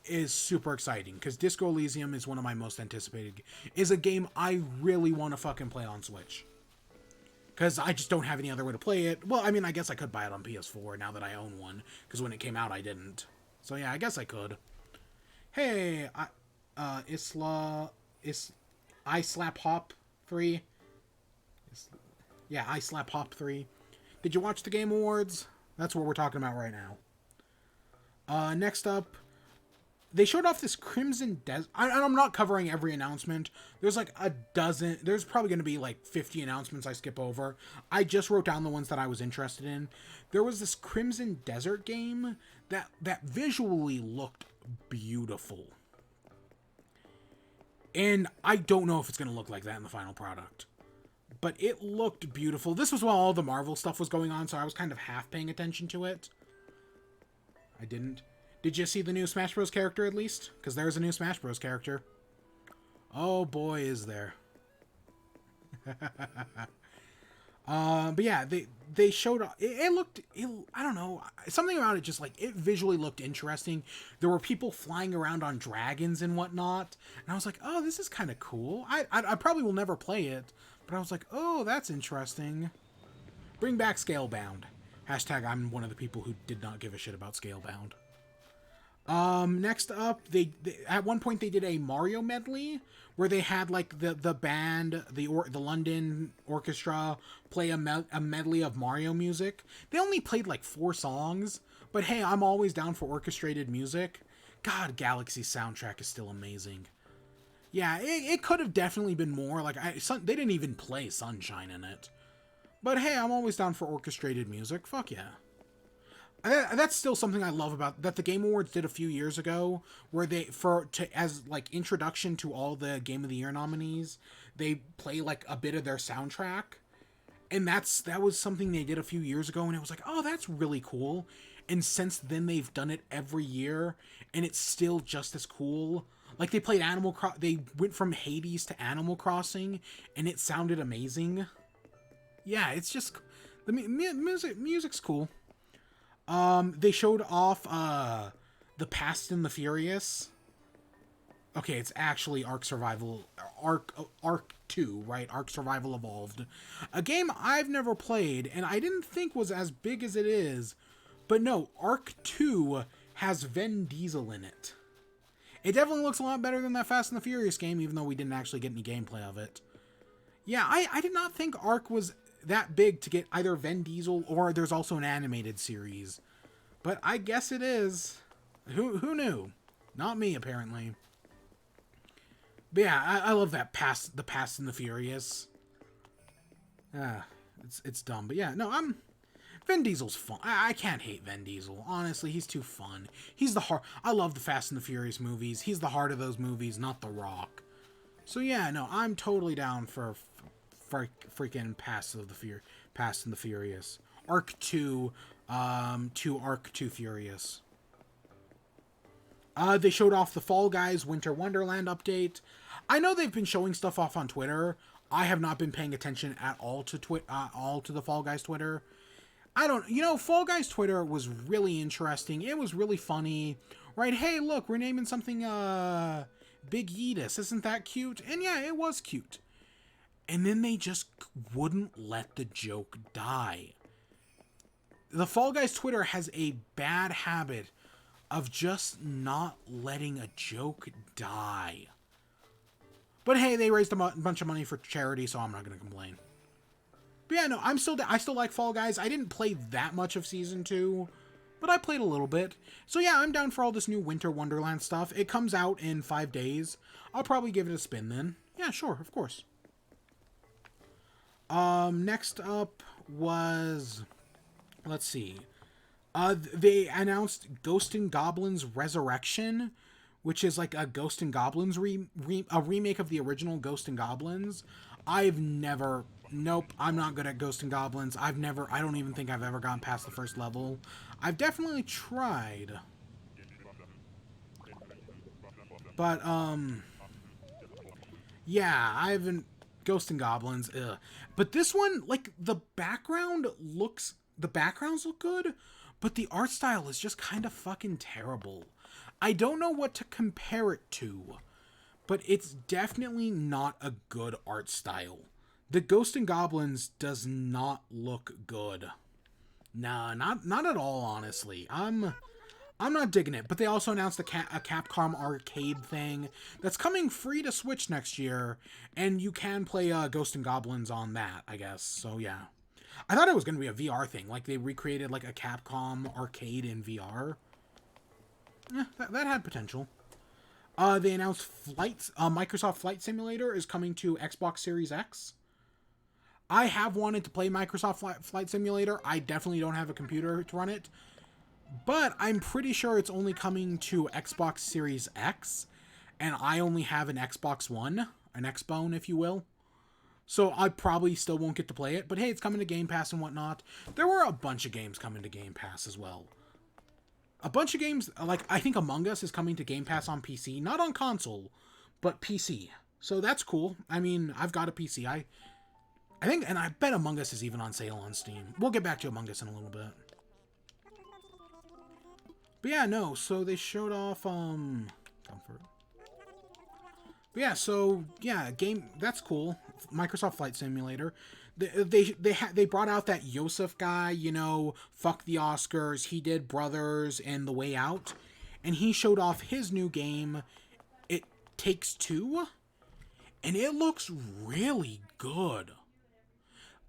is super exciting because Disco Elysium is one of my most anticipated. Is a game I really want to fucking play on Switch. Because I just don't have any other way to play it. Well, I mean, I guess I could buy it on PS4 now that I own one. Because when it came out, I didn't. So yeah, I guess I could. Hey, I Slap Hop 3. Yeah, I Slap Hop 3. Did you watch the Game Awards? That's what we're talking about right now. Next up, they showed off this Crimson Desert. I'm not covering every announcement. There's like a dozen. There's probably going to be like 50 announcements I skip over. I just wrote down the ones that I was interested in. There was this Crimson Desert game that visually looked beautiful. And I don't know if it's going to look like that in the final product. But it looked beautiful. This was while all the Marvel stuff was going on, so I was kind of half paying attention to it. I didn't. Did you see the new Smash Bros. Character at least? Because there's a new Smash Bros. Character. Oh boy, is there. But yeah, they showed it looked I don't know, something about it just like it visually looked interesting. There were people flying around on dragons and whatnot, and I was like, oh, this is kind of cool. I probably will never play it, but I was like, oh, that's interesting. Bring back Scalebound. Hashtag I'm one of the people who did not give a shit about Scalebound. Next up, they at one point they did a Mario medley where they had like the band, the London Orchestra play a medley of Mario music. They only played like 4 songs, but hey, I'm always down for orchestrated music. God, Galaxy's soundtrack is still amazing. Yeah, it could have definitely been more. Like they didn't even play Sunshine in it. But hey, I'm always down for orchestrated music. Fuck yeah. That's still something I love about that the Game Awards did a few years ago, where they as like introduction to all the Game of the Year nominees, they play like a bit of their soundtrack, and that was something they did a few years ago, and it was like, oh, that's really cool. And since then, they've done it every year, and it's still just as cool. Like they played they went from Hades to Animal Crossing, and it sounded amazing. Yeah, it's just the music's cool. They showed off the Fast and the Furious. Okay, it's actually Ark Survival, Ark 2, right? Ark Survival Evolved. A game I've never played, and I didn't think was as big as it is. But no, Ark 2 has Vin Diesel in it. It definitely looks a lot better than that Fast and the Furious game, even though we didn't actually get any gameplay of it. Yeah, I did not think Ark was that big to get either Vin Diesel or there's also an animated series. But I guess it is. Who knew? Not me, apparently. But yeah, I love that the Fast and the Furious. It's dumb, but yeah, no, Vin Diesel's fun. I can't hate Vin Diesel. Honestly, he's too fun. He's the heart. I love the Fast and the Furious movies. He's the heart of those movies, not The Rock. So yeah, no, I'm totally down for freaking Fast and the Furious. Ark 2, to Ark 2 Furious. They showed off the Fall Guys Winter Wonderland update. I know they've been showing stuff off on Twitter. I have not been paying attention at all to the Fall Guys Twitter. Fall Guys Twitter was really interesting. It was really funny. Right, hey, look, we're naming something, Big Yeetus. Isn't that cute? And yeah, it was cute. And then they just wouldn't let the joke die. The Fall Guys Twitter has a bad habit of just not letting a joke die. But hey, they raised a bunch of money for charity, so I'm not going to complain. But yeah, no, I still like Fall Guys. I didn't play that much of Season 2, but I played a little bit. So yeah, I'm down for all this new Winter Wonderland stuff. It comes out in 5 days. I'll probably give it a spin then. Yeah, sure, of course. Next up was... Let's see. They announced Ghost and Goblins Resurrection, which is like a Ghost and Goblins a remake of the original Ghost and Goblins. Nope, I'm not good at Ghost and Goblins. I don't even think I've ever gotten past the first level. I've definitely tried. But, yeah, I haven't... Ghost and Goblins, ugh. But this one, like, the backgrounds look good, but the art style is just kind of fucking terrible. I don't know what to compare it to, but it's definitely not a good art style. The Ghost and Goblins does not look good. Nah, not at all, honestly. I'm not digging it, but they also announced a Capcom arcade thing that's coming free to Switch next year, and you can play Ghost and Goblins on that, I guess. So yeah. I thought it was going to be a VR thing, like they recreated like a Capcom arcade in VR. Yeah, that had potential. They announced Microsoft Flight Simulator is coming to Xbox Series X. I have wanted to play Microsoft Flight Simulator. I definitely don't have a computer to run it. But I'm pretty sure it's only coming to Xbox Series X. And I only have an Xbox One. An Xbone, if you will. So I probably still won't get to play it. But hey, it's coming to Game Pass and whatnot. There were a bunch of games coming to Game Pass as well. A bunch of games, like I think Among Us is coming to Game Pass on PC. Not on console, but PC. So that's cool. I mean, I've got a PC. I think, and I bet Among Us is even on sale on Steam. We'll get back to Among Us in a little bit. But yeah, no, so they showed off, Comfort. But yeah, so, yeah, that's cool. Microsoft Flight Simulator. They brought out that Yosef guy, fuck the Oscars, he did Brothers and The Way Out. And he showed off his new game, It Takes Two. And it looks really good.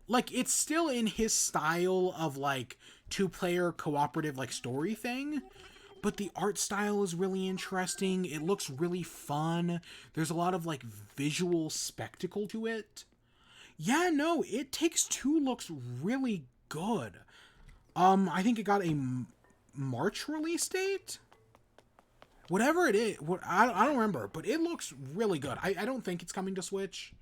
Like, it's still in his style of, like, two-player cooperative, like, story thing. But the art style is really interesting. It looks really fun. There's a lot of, like, visual spectacle to it. Yeah, no, It Takes Two looks really good. I think it got a March release date? Whatever it is. I don't remember, but it looks really good. I don't think it's coming to Switch.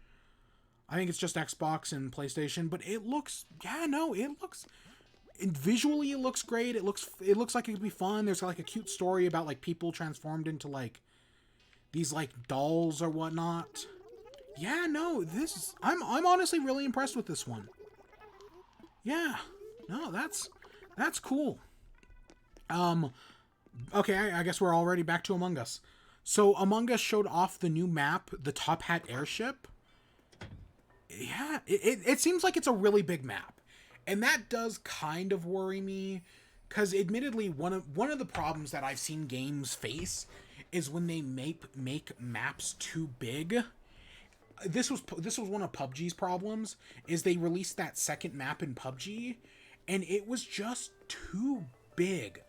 I think it's just Xbox and PlayStation, but it looks, visually it looks great. It looks like it could be fun. There's like a cute story about like people transformed into like these like dolls or whatnot. Yeah, no, I'm honestly really impressed with this one. Yeah. No, that's cool. Um, okay, I guess we're already back to Among Us. So Among Us showed off the new map, the Top Hat Airship. Yeah, it seems like it's a really big map, and that does kind of worry me, because admittedly, one of the problems that I've seen games face is when they make maps too big. This was one of PUBG's problems. Is they released that second map in PUBG, and it was just too big.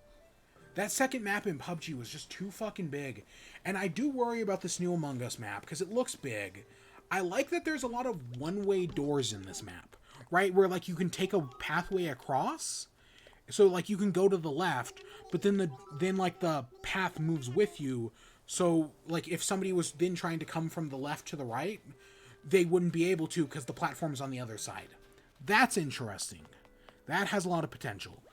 That second map in PUBG was just too fucking big. And I do worry about this new Among Us map because it looks big. I like that there's a lot of one-way doors in this map, right? Where like you can take a pathway across. So like you can go to the left, but then like the path moves with you. So like if somebody was then trying to come from the left to the right, they wouldn't be able to because the platform's on the other side. That's interesting. That has a lot of potential.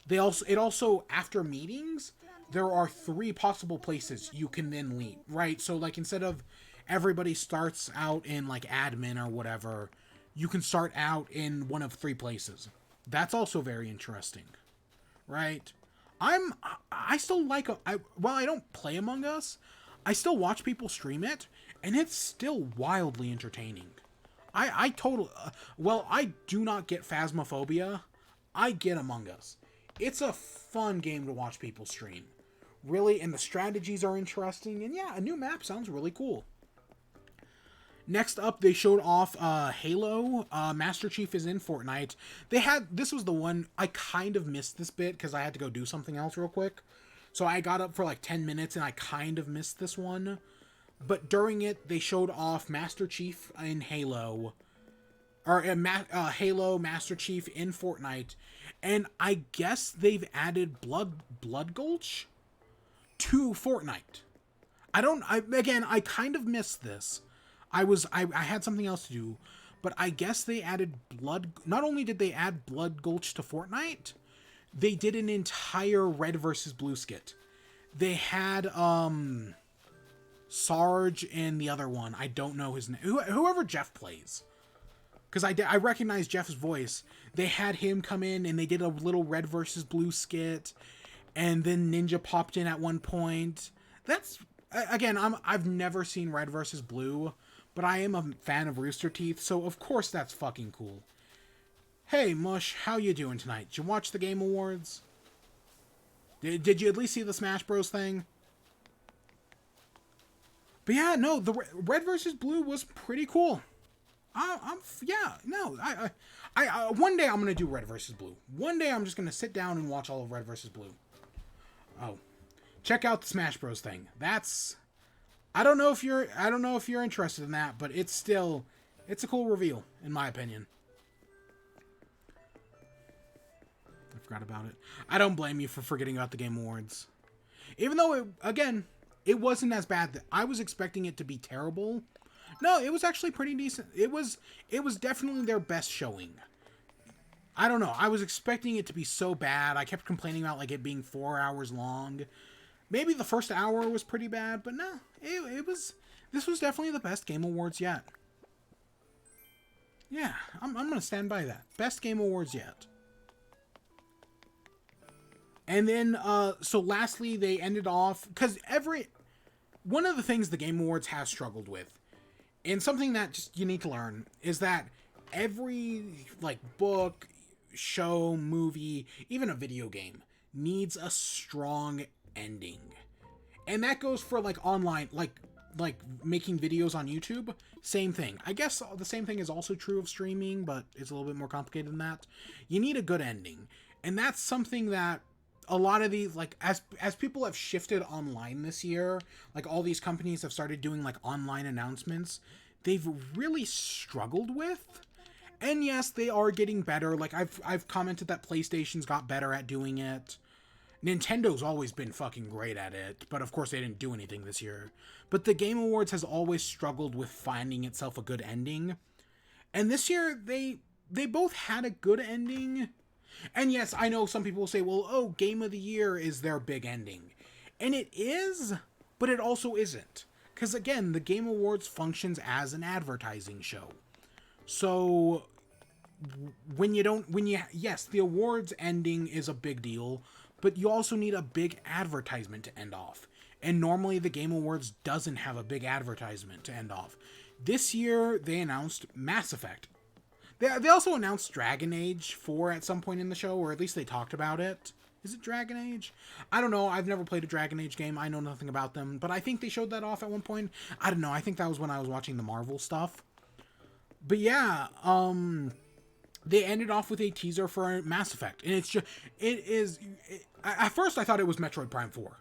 It also after meetings, there are 3 possible places you can then leave, right? So like instead of everybody starts out in like admin or whatever, you can start out in one of 3 places. That's also very interesting, right? I still like while I don't play Among Us, I still watch people stream it, and it's still wildly entertaining. I total well, I do not get Phasmophobia. I get Among Us. It's a fun game to watch people stream. Really, and the strategies are interesting, and yeah, a new map sounds really cool. Next up, they showed off Halo. Master Chief is in Fortnite. This was the one, I kind of missed this bit because I had to go do something else real quick. So I got up for like 10 minutes and I kind of missed this one. But during it, they showed off Master Chief in Halo. Or Halo Master Chief in Fortnite. And I guess they've added Blood Gulch to Fortnite. I kind of missed this. I had something else to do, but I guess they added Blood. Not only did they add Blood Gulch to Fortnite, they did an entire Red versus Blue skit. They had Sarge and the other one. I don't know his name. Whoever Jeff plays, because I recognize Jeff's voice. They had him come in and they did a little Red versus Blue skit, and then Ninja popped in at one point. That's again, I've never seen Red versus Blue, but I am a fan of Rooster Teeth, so of course that's fucking cool. Hey, Mush, how you doing tonight? Did you watch the Game Awards? Did you at least see the Smash Bros. Thing? But yeah, no, the Red versus Blue was pretty cool. One day I'm gonna do Red versus Blue. One day I'm just gonna sit down and watch all of Red versus Blue. Oh, check out the Smash Bros. Thing. I don't know if you're interested in that, but it's a cool reveal in my opinion. I forgot about it. I don't blame you for forgetting about the Game Awards. Even though it wasn't as bad. I was expecting it to be terrible. No, it was actually pretty decent. It was definitely their best showing. I don't know. I was expecting it to be so bad. I kept complaining about like it being 4 hours long. Maybe the first hour was pretty bad, but no, it was. This was definitely the best Game Awards yet. Yeah, I'm gonna stand by that. Best Game Awards yet. And then, so lastly, they ended off because one of the things the Game Awards has struggled with, and something that just you need to learn, is that every like book, show, movie, even a video game needs a strong ending. And that goes for like online, like making videos on YouTube. Same thing. I guess the same thing is also true of streaming, but it's a little bit more complicated than that. You need a good ending. And that's something that a lot of these, like, as people have shifted online this year, like all these companies have started doing like online announcements, they've really struggled with. And yes, they are getting better. Like I've commented that PlayStation's got better at doing it. Nintendo's always been fucking great at it, but of course they didn't do anything this year. But the Game Awards has always struggled with finding itself a good ending. And this year they both had a good ending. And yes, I know some people will say, well, oh, Game of the Year is their big ending. And it is, but it also isn't. Because again, the Game Awards functions as an advertising show. So yes, the awards ending is a big deal, but you also need a big advertisement to end off. And normally the Game Awards doesn't have a big advertisement to end off. This year they announced Mass Effect. They also announced Dragon Age 4 at some point in the show, or at least they talked about it. Is it Dragon Age? I don't know. I've never played a Dragon Age game. I know nothing about them, but I think they showed that off at one point. I don't know. I think that was when I was watching the Marvel stuff. But yeah, they ended off with a teaser for Mass Effect, and at first I thought it was Metroid Prime 4.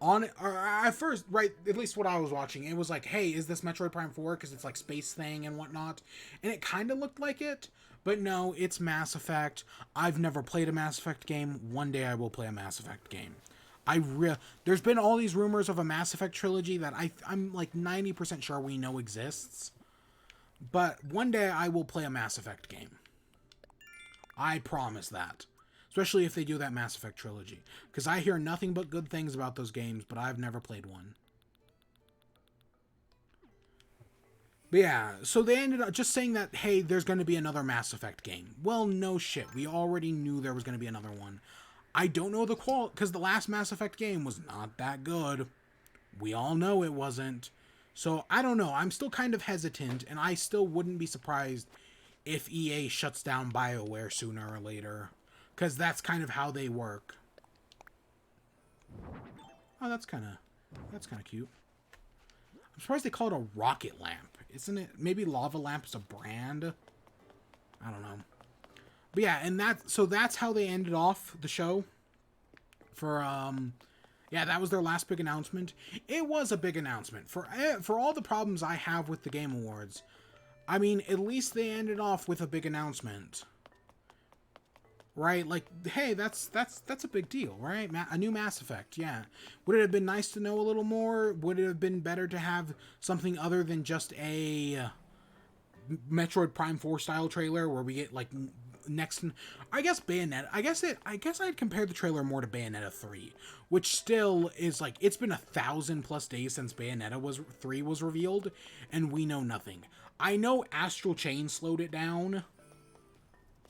At first, right, at least what I was watching, it was like, hey, is this Metroid Prime 4? Because it's like space thing and whatnot. And it kind of looked like it, but no, it's Mass Effect. I've never played a Mass Effect game. One day I will play a Mass Effect game. There's been all these rumors of a Mass Effect trilogy that I'm like 90% sure we know exists. But one day I will play a Mass Effect game. I promise that. Especially if they do that Mass Effect trilogy. Because I hear nothing but good things about those games, but I've never played one. But yeah, so they ended up just saying that, hey, there's going to be another Mass Effect game. Well, no shit. We already knew there was going to be another one. I don't know the quality, because the last Mass Effect game was not that good. We all know it wasn't. So, I don't know. I'm still kind of hesitant, and I still wouldn't be surprised if EA shuts down BioWare sooner or later. Because that's kind of how they work. Oh, that's kind of cute. I'm surprised they call it a rocket lamp. Isn't it? Maybe Lava Lamp is a brand? I don't know. But yeah, and that's how they ended off the show. Yeah, that was their last big announcement. It was a big announcement. For all the problems I have with the Game Awards, I mean, at least they ended off with a big announcement. Right? Like, hey, that's a big deal, right? A new Mass Effect, yeah. Would it have been nice to know a little more? Would it have been better to have something other than just a Metroid Prime 4 style trailer where we get, like, I guess Bayonetta. I guess I'd compare the trailer more to Bayonetta 3, which still is, like, it's been 1,000+ days since Bayonetta 3 was revealed, and we know nothing. I know Astral Chain slowed it down,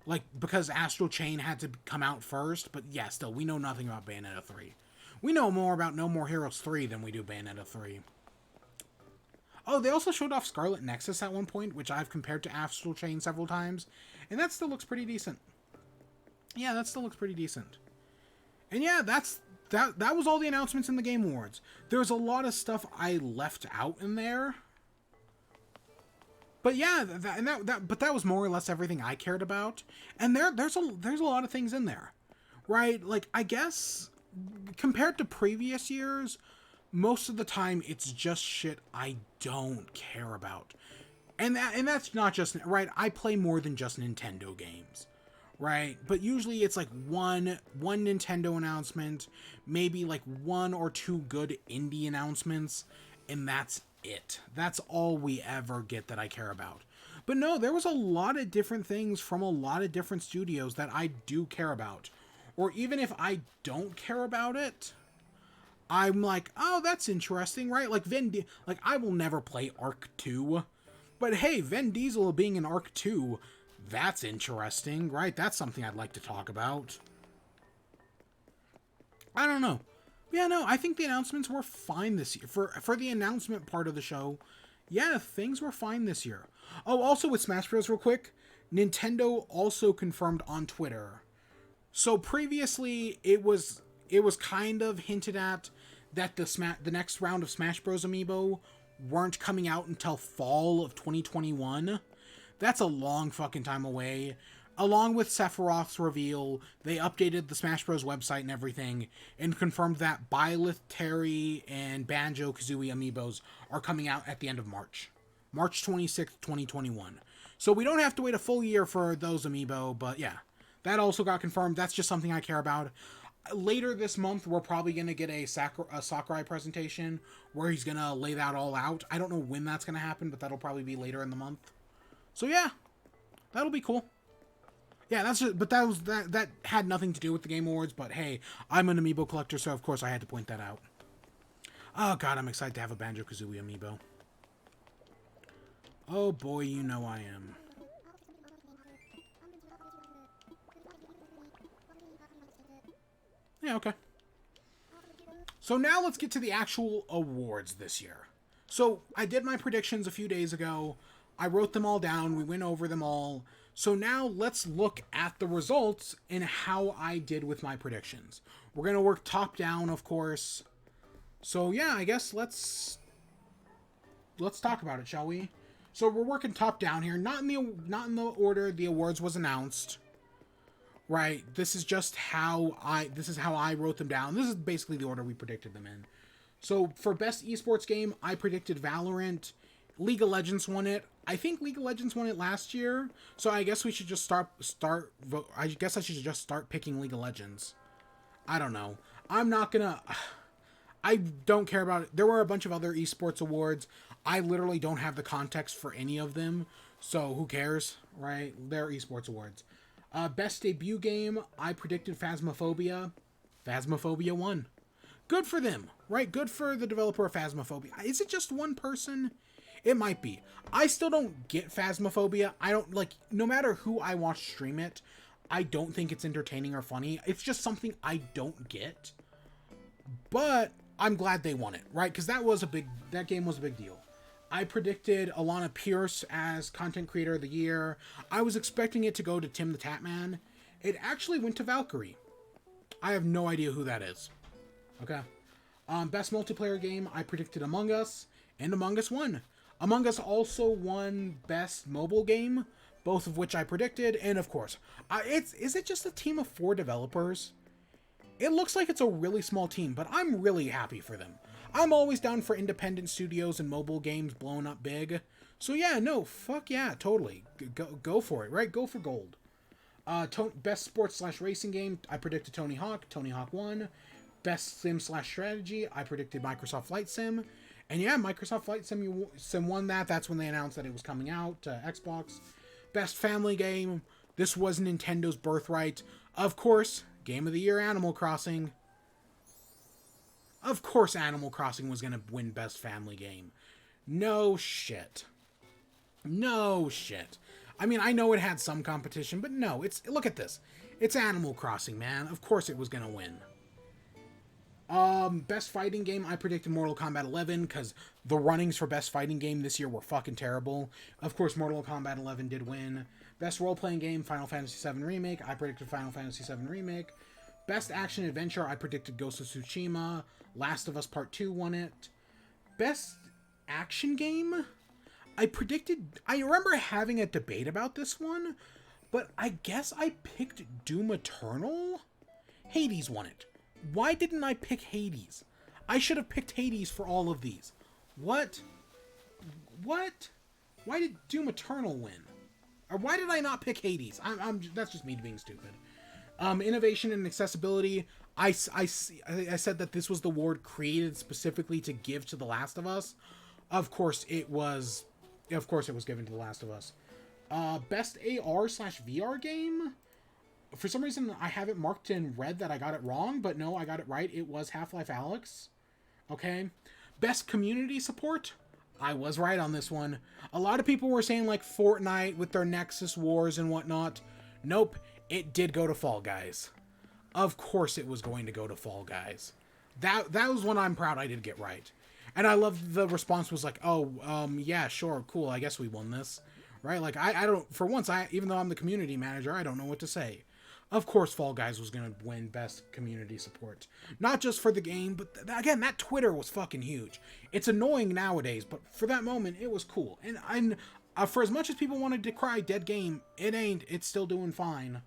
like, because Astral Chain had to come out first, but yeah, still, we know nothing about Bayonetta 3. We know more about No More Heroes 3 than we do Bayonetta 3. Oh, they also showed off Scarlet Nexus at one point, which I've compared to Astral Chain several times, and that still looks pretty decent. Yeah, that still looks pretty decent. And yeah, that was all the announcements in the Game Awards. There's a lot of stuff I left out in there. But yeah, that was more or less everything I cared about. And there's a lot of things in there, right? Like, I guess compared to previous years, most of the time it's just shit I don't care about. And that's not just right. I play more than just Nintendo games, right? But usually it's like one Nintendo announcement, maybe like one or two good indie announcements, and that's it. That's all we ever get that I care about. But no, there was a lot of different things from a lot of different studios that I do care about. Or even if I don't care about it, I'm like, oh, that's interesting, right? Like like I will never play Ark 2. But hey, Vin Diesel being in Ark 2, that's interesting, right? That's something I'd like to talk about. I don't know. Yeah, no, I think the announcements were fine this year. For the announcement part of the show, yeah, things were fine this year. Oh, also with Smash Bros. Real quick, Nintendo also confirmed on Twitter. So previously, it was kind of hinted at that the next round of Smash Bros. Amiibo weren't coming out until fall of 2021. That's a long fucking time away. Along with Sephiroth's reveal, they updated the Smash Bros. Website and everything, and confirmed that Byleth, Terry, and Banjo-Kazooie amiibos are coming out at the end of March. March 26th, 2021. So we don't have to wait a full year for those amiibo, but yeah. That also got confirmed. That's just something I care about. Later this month, we're probably going to get a Sakurai presentation where he's going to lay that all out. I don't know when that's going to happen, but that'll probably be later in the month. So yeah, that'll be cool. Yeah, that had nothing to do with the Game Awards, but hey, I'm an amiibo collector, so of course I had to point that out. Oh god, I'm excited to have a Banjo-Kazooie amiibo. Oh boy, you know I am. Yeah, okay. So now let's get to the actual awards this year. So I did my predictions a few days ago. I wrote them all down. We went over them all. So now let's look at the results and how I did with my predictions. We're going to work top down, of course. So yeah, I guess let's talk about it, shall we? So we're working top down here, not in the order the awards was announced. Right, this is just how I wrote them down. This is basically the order we predicted them in. So for best esports game, I predicted Valorant. League of Legends won it. I think League of Legends won it last year. So I guess we should just I guess I should just start picking League of Legends. I don't know. I'm not gonna. I don't care about it. There were a bunch of other esports awards. I literally don't have the context for any of them. So who cares, right? They're esports awards. Best debut game, I predicted Phasmophobia. Phasmophobia won. Good for them, right? Good for the developer of Phasmophobia. Is it just one person? It might be. I still don't get Phasmophobia. I don't, like, no matter who I watch stream it, I don't think it's entertaining or funny. It's just something I don't get. But I'm glad they won it, right? Because that game was a big deal. I predicted Alana Pierce as Content Creator of the Year. I was expecting it to go to Tim the Tatman. It actually went to Valkyrie. I have no idea who that is. Okay. Best multiplayer game, I predicted Among Us, and Among Us won. Among Us also won Best Mobile Game, both of which I predicted, and of course, is it just a team of 4 developers? It looks like it's a really small team, but I'm really happy for them. I'm always down for independent studios and mobile games blowing up big. So yeah, no, fuck yeah, totally. Go for it, right? Go for gold. Best sports/racing game, I predicted Tony Hawk. Tony Hawk won. Best sim/strategy, I predicted Microsoft Flight Sim. And yeah, Microsoft Flight Sim won that. That's when they announced that it was coming out to Xbox. Best family game, this was Nintendo's birthright. Of course, Game of the Year, Animal Crossing. Of course Animal Crossing was going to win Best Family Game. No shit. No shit. I mean, I know it had some competition, but no, look at this. It's Animal Crossing, man. Of course it was going to win. Best fighting game, I predicted Mortal Kombat 11, because the runnings for best fighting game this year were fucking terrible. Of course, Mortal Kombat 11 did win. Best role-playing game, Final Fantasy VII Remake, I predicted Final Fantasy VII Remake. Best action adventure, I predicted Ghost of Tsushima. Last of Us Part 2 won it. Best action game, I remember having a debate about this one, but I guess I picked Doom Eternal? Hades won it. Why didn't I pick Hades? I should have picked Hades for all of these. What? Why did Doom Eternal win? Or why did I not pick Hades? That's just me being stupid. Innovation and accessibility. I said that this was the award created specifically to give to The Last of Us. Of course it was given to The Last of Us. Best AR/VR game. For some reason, I have it marked in red that I got it wrong, but no, I got it right. It was Half-Life Alyx. Okay. Best community support. I was right on this one. A lot of people were saying like Fortnite with their Nexus Wars and whatnot. Nope. It did go to Fall Guys. Of course it was going to go to Fall Guys. That was one I'm proud I did get right. And I love the response was like, oh, yeah, sure, cool, I guess we won this. Right? Like, I don't, for once, even though I'm the community manager, I don't know what to say. Of course Fall Guys was going to win Best Community Support. Not just for the game, but again, that Twitter was fucking huge. It's annoying nowadays, but for that moment, it was cool. And for as much as people want to decry dead game, it's still doing fine.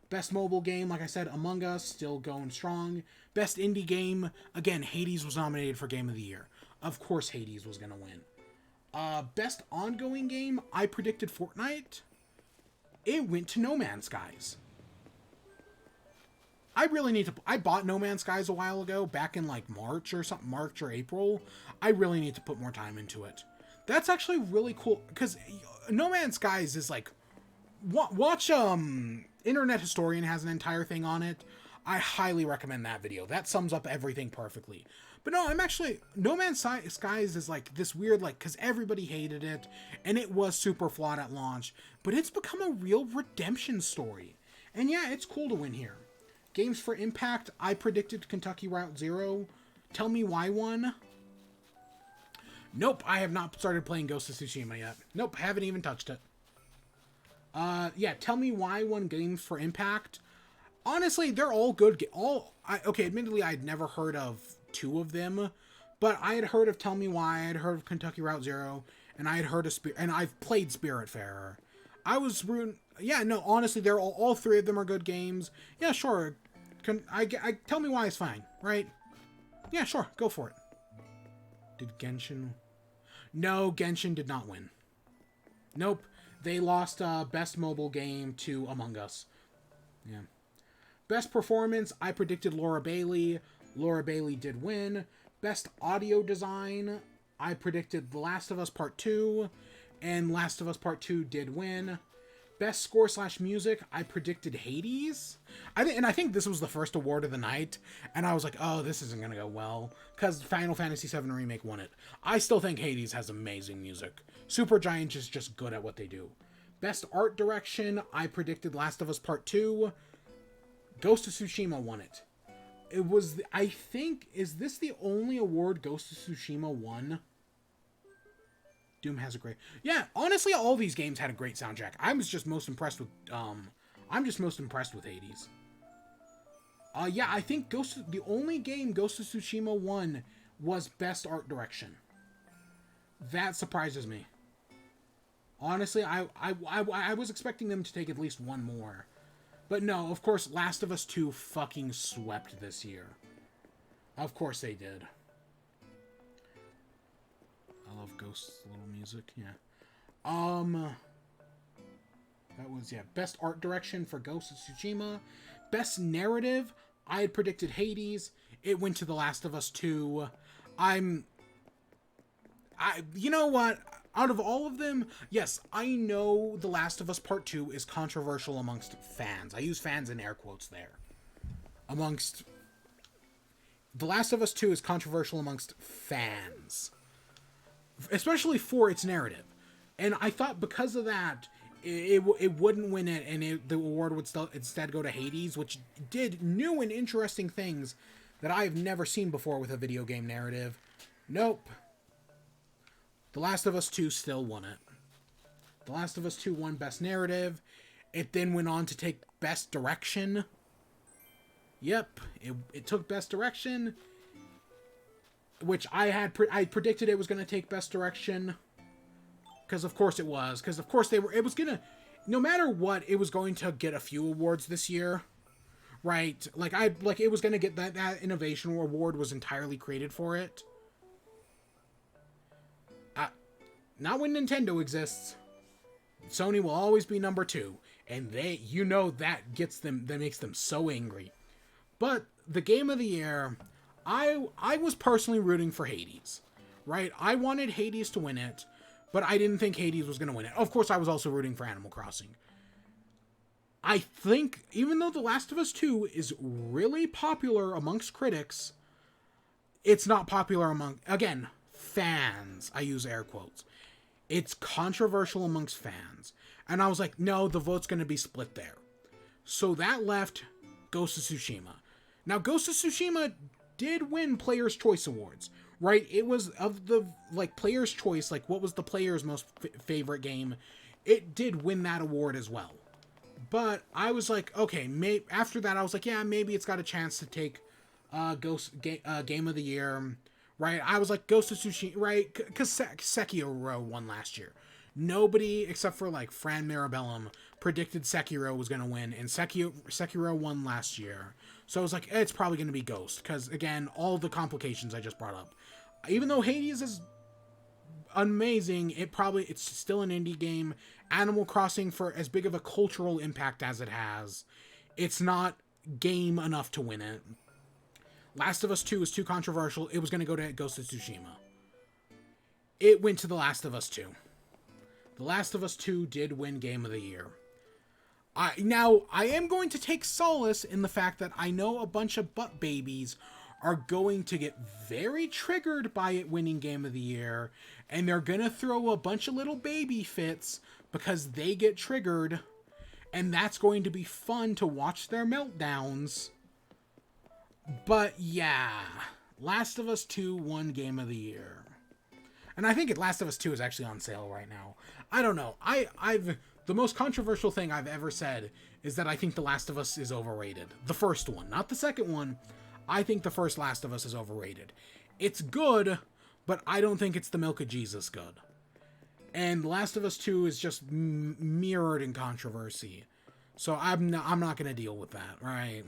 Best mobile game, like I said, Among Us, still going strong. Best indie game, again, Hades was nominated for Game of the Year. Of course Hades was going to win. Best ongoing game, I predicted Fortnite. It went to No Man's Skies. I bought No Man's Skies a while ago, back in like March or April. I really need to put more time into it. That's actually really cool, because No Man's Skies is like, watch, Internet Historian has an entire thing on it. I highly recommend that video. That sums up everything perfectly. But no, No Man's Skies is like this weird, like, because everybody hated it, and it was super flawed at launch, but it's become a real redemption story. And yeah, it's cool to win here. Games for Impact, I predicted Kentucky Route Zero. Tell Me Why won. Nope, I have not started playing Ghost of Tsushima yet. Nope, haven't even touched it. Yeah, Tell Me Why won Games for Impact. Honestly, they're all good. Okay, admittedly, I'd never heard of two of them, but I had heard of Tell Me Why, I had heard of Kentucky Route Zero, and I had heard of and I've played Spiritfarer. I was rooting. Yeah, no, honestly, they're all three of them are good games. Yeah, sure. I Tell Me Why is fine, right? Yeah, sure, go for it. Did Genshin? No, Genshin did not win. Nope, they lost Best Mobile Game to Among Us. Yeah. Best Performance, I predicted Laura Bailey. Laura Bailey did win. Best Audio Design, I predicted The Last of Us Part 2, and Last of Us Part 2 did win. Best Score / Music, I predicted Hades. I think this was the first award of the night, and I was like, oh, this isn't going to go well, because Final Fantasy VII Remake won it. I still think Hades has amazing music. Supergiant is just good at what they do. Best Art Direction, I predicted Last of Us Part 2. Ghost of Tsushima won it. It was, I think, is this the only award Ghost of Tsushima won? Doom has a great... Yeah, honestly, all these games had a great soundtrack. I'm just most impressed with Hades. Yeah, I think the only game Ghost of Tsushima won was Best Art Direction. That surprises me. Honestly, I was expecting them to take at least one more. But no, of course, Last of Us 2 fucking swept this year. Of course they did. I love Ghost's little music, yeah. That was, yeah, Best Art Direction for Ghost of Tsushima. Best Narrative, I had predicted Hades. It went to The Last of Us 2. You know what? Out of all of them, yes, I know The Last of Us Part 2 is controversial amongst fans. I use fans in air quotes there. The Last of Us 2 is controversial amongst fans. Especially for its narrative. And I thought because of that, it wouldn't win it, and the award would still instead go to Hades, which did new and interesting things that I have never seen before with a video game narrative. Nope. The Last of Us 2 still won it. The Last of Us 2 won Best Narrative. It then went on to take Best Direction. Yep, it took Best Direction, which I predicted it was going to take Best Direction, because of course it was, because of course it was going to, no matter what, it was going to get a few awards this year, right? It was going to get that Innovation Award was entirely created for it. Not when Nintendo exists. Sony will always be number 2, and that makes them so angry. But the game of the year, I was personally rooting for Hades, right? I wanted Hades to win it, but I didn't think Hades was going to win it. Of course, I was also rooting for Animal Crossing. I think, even though The Last of Us 2 is really popular amongst critics, it's not popular among, again, fans. I use air quotes. It's controversial amongst fans. And I was like, no, the vote's going to be split there. So that left Ghost of Tsushima. Now, Ghost of Tsushima did win Player's Choice Awards, right? It was of the, Player's Choice, what was the player's most favorite game? It did win that award as well. But I was like, okay, after that, I was like, yeah, maybe it's got a chance to take Game of the Year, right? I was like, Ghost of Tsushima, right? Because Sekiro won last year. Nobody, except for, Fran Mirabellum, predicted Sekiro was going to win, and Sekiro won last year. So I was like, it's probably going to be Ghost, because, again, all the complications I just brought up. Even though Hades is amazing, it's still an indie game. Animal Crossing, for as big of a cultural impact as it has, it's not game enough to win it. Last of Us 2 is too controversial. It was going to go to Ghost of Tsushima. It went to The Last of Us 2. The Last of Us 2 did win Game of the Year. Now, I am going to take solace in the fact that I know a bunch of butt babies are going to get very triggered by it winning Game of the Year, and they're going to throw a bunch of little baby fits because they get triggered, and that's going to be fun to watch their meltdowns. But yeah, Last of Us 2 won Game of the Year. And I think Last of Us 2 is actually on sale right now. I don't know. I've the most controversial thing I've ever said is that I think The Last of Us is overrated. The first one, not the second one. I think the first Last of Us is overrated. It's good, but I don't think it's the milk of Jesus good. And Last of Us 2 is just mirrored in controversy. So I'm not going to deal with that, right?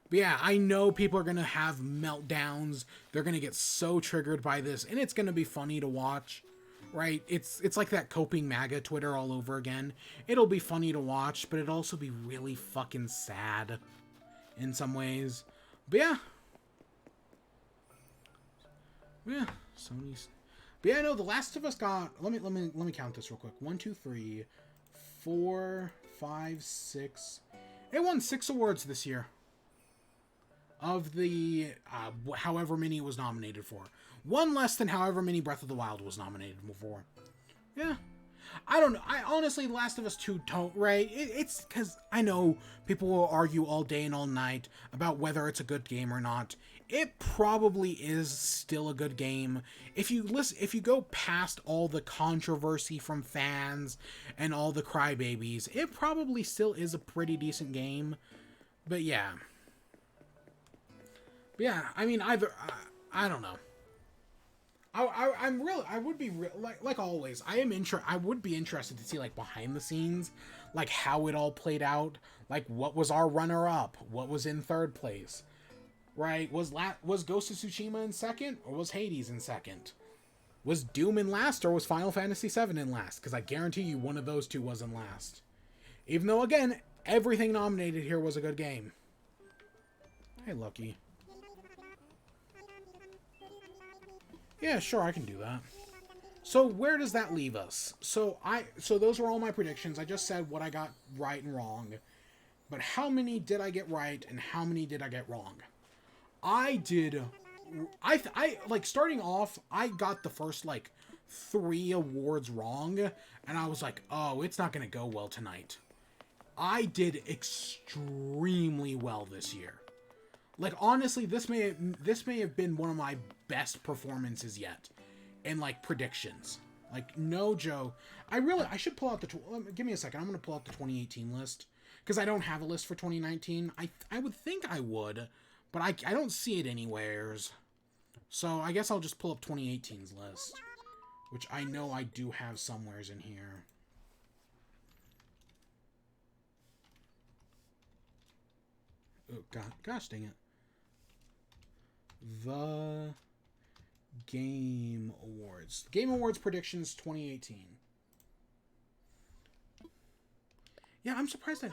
But yeah, I know people are going to have meltdowns. They're going to get so triggered by this, and it's going to be funny to watch, right? It's like that coping MAGA Twitter all over again. It'll be funny to watch, but it'll also be really fucking sad in some ways. But yeah. Yeah, Sony's. But yeah, no, The Last of Us got. Let me count this real quick. 1, 2, 3, 4, 5, 6. It won 6 awards this year. Of the however many it was nominated for. One less than however many Breath of the Wild was nominated for. Yeah. I don't know. I honestly, Last of Us 2 don't, right? It's because I know people will argue all day and all night about whether it's a good game or not. It probably is still a good game. If you go past all the controversy from fans and all the crybabies, it probably still is a pretty decent game. But yeah. Yeah, I mean, either, I don't know. I would be like always. I would be interested to see like behind the scenes, like how it all played out. Like what was our runner up? What was in third place? Right? Was Ghost of Tsushima in second, or was Hades in second? Was Doom in last, or was Final Fantasy VII in last? Because I guarantee you one of those two was in last. Even though again, everything nominated here was a good game. Hey, Lucky. Yeah, sure, I can do that. So where does that leave us? So those were all my predictions. I just said what I got right and wrong. But how many did I get right and how many did I get wrong? I like starting off, I got the first like 3 awards wrong and I was like, "Oh, it's not going to go well tonight." I did extremely well this year. Like honestly, this may have been one of my best performances yet, in like predictions. Like no joke. I should pull out the. Give me a second. I'm gonna pull out the 2018 list because I don't have a list for 2019. I would think I would, but I don't see it anywheres. So I guess I'll just pull up 2018's list, which I know I do have somewheres in here. Oh god, gosh dang it. The Game Awards. Game Awards predictions 2018. Yeah, I'm surprised that.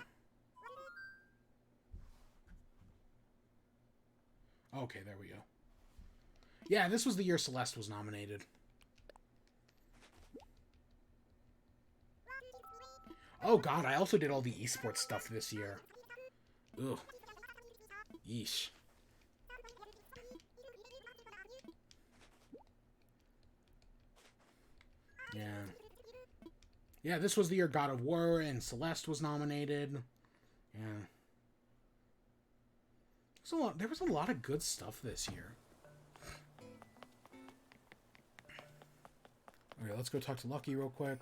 Okay, there we go. Yeah, this was the year Celeste was nominated. Oh god, I also did all the esports stuff this year. Ugh. Yeesh. Yeah. Yeah, this was the year God of War and Celeste was nominated. Yeah. There was a lot of good stuff this year. Okay, let's go talk to Lucky real quick.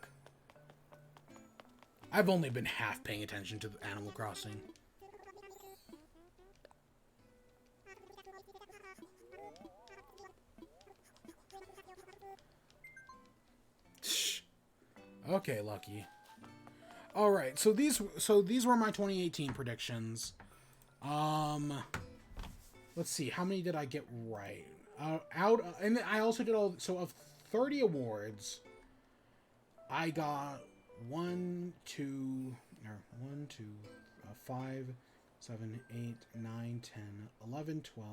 I've only been half paying attention to Animal Crossing. Okay, Lucky. All right, so these were my 2018 predictions. Let's see, how many did I get right? And I also did all. So of 30 awards, I got 1, 2, 5, 7, 8, 9, 10, 11, 12.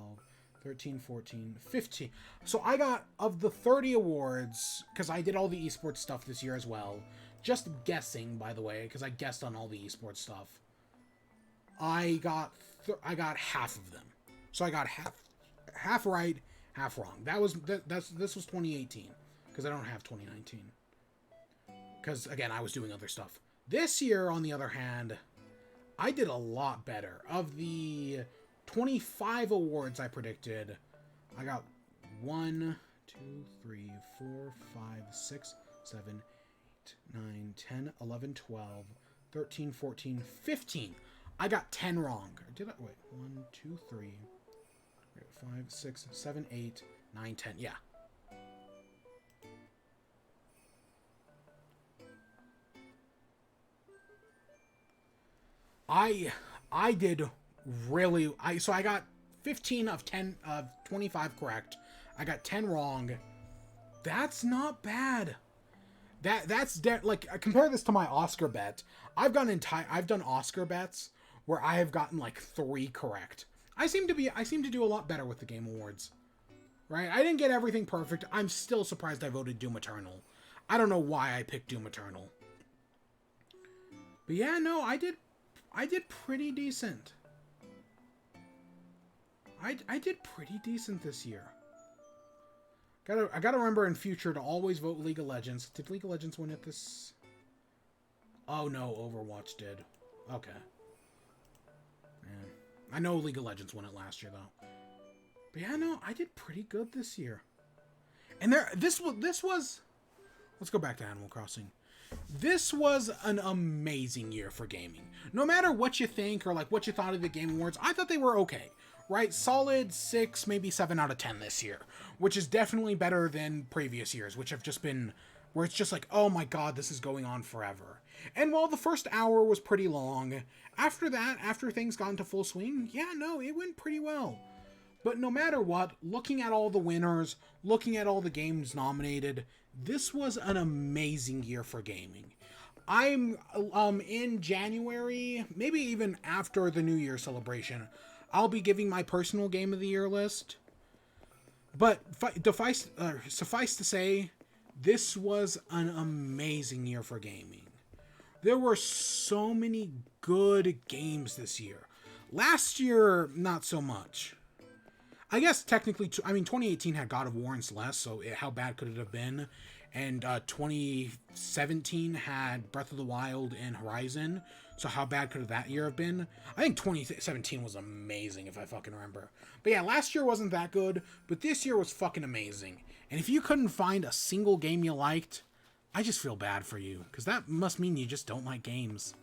13, 14, 15. So I got, of the 30 awards, because I did all the esports stuff this year as well, just guessing, by the way, because I guessed on all the esports stuff, I got half of them. So I got half right, half wrong. This was 2018, because I don't have 2019. Because, again, I was doing other stuff. This year, on the other hand, I did a lot better. Of the 25 awards I predicted. I got 1, 2, 3, 4, 5, 6, 7, 8, 9, 10, 11, 12, 13, 14, 15. I got 10 wrong. Did I? Wait. 1, 2, 3, 5, 6, 7, 8, 9, 10. Yeah. I did really. So I got 15 of 10 of 25 correct. I got 10 wrong. That's not bad. That's like, compare this to my Oscar bet. I've done Oscar bets where I have gotten like 3 correct. I seem to do a lot better with the Game Awards. Right? I didn't get everything perfect. I'm still surprised I voted Doom Eternal. I don't know why I picked Doom Eternal. But yeah, no, I did pretty decent. I did pretty decent this year. I gotta remember in future to always vote League of Legends. Did League of Legends win at this? Oh no, Overwatch did. Okay. Yeah. I know League of Legends won it last year though. But yeah, no, I did pretty good this year. And this was. Let's go back to Animal Crossing. This was an amazing year for gaming. No matter what you think or like what you thought of the Game Awards, I thought they were okay. Right? Solid 6, maybe 7 out of 10 this year, which is definitely better than previous years, which have just been where it's just like, oh my god, this is going on forever. And while the first hour was pretty long, after that, after things got into full swing, yeah, no, it went pretty well. But no matter what, looking at all the winners, looking at all the games nominated, this was an amazing year for gaming. I'm in January, maybe even after the New Year celebration, I'll be giving my personal Game of the Year list. But suffice to say, this was an amazing year for gaming. There were so many good games this year. Last year, not so much. I guess technically, 2018 had God of War and Celeste, so how bad could it have been? And 2017 had Breath of the Wild and Horizon, so how bad could that year have been? I think 2017 was amazing, if I fucking remember. But yeah, last year wasn't that good, but this year was fucking amazing. And if you couldn't find a single game you liked, I just feel bad for you, because that must mean you just don't like games.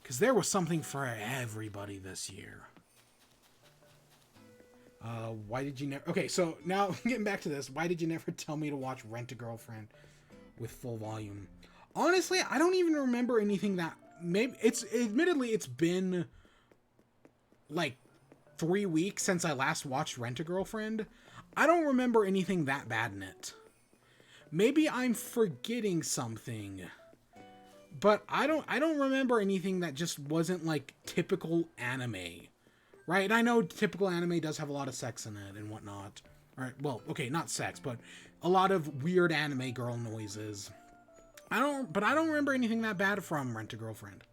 Because there was something for everybody this year. Why did you never... Okay, so now getting back to this. Why did you never tell me to watch Rent-A-Girlfriend with full volume? Honestly, I don't even remember anything that... Maybe admittedly, it's been like 3 weeks since I last watched Rent-A-Girlfriend. I don't remember anything that bad in it. Maybe I'm forgetting something. But I don't remember anything that just wasn't like typical anime. Right, and I know typical anime does have a lot of sex in it and whatnot. Right, well, okay, not sex, but a lot of weird anime girl noises. I don't remember anything that bad from Rent-A-Girlfriend.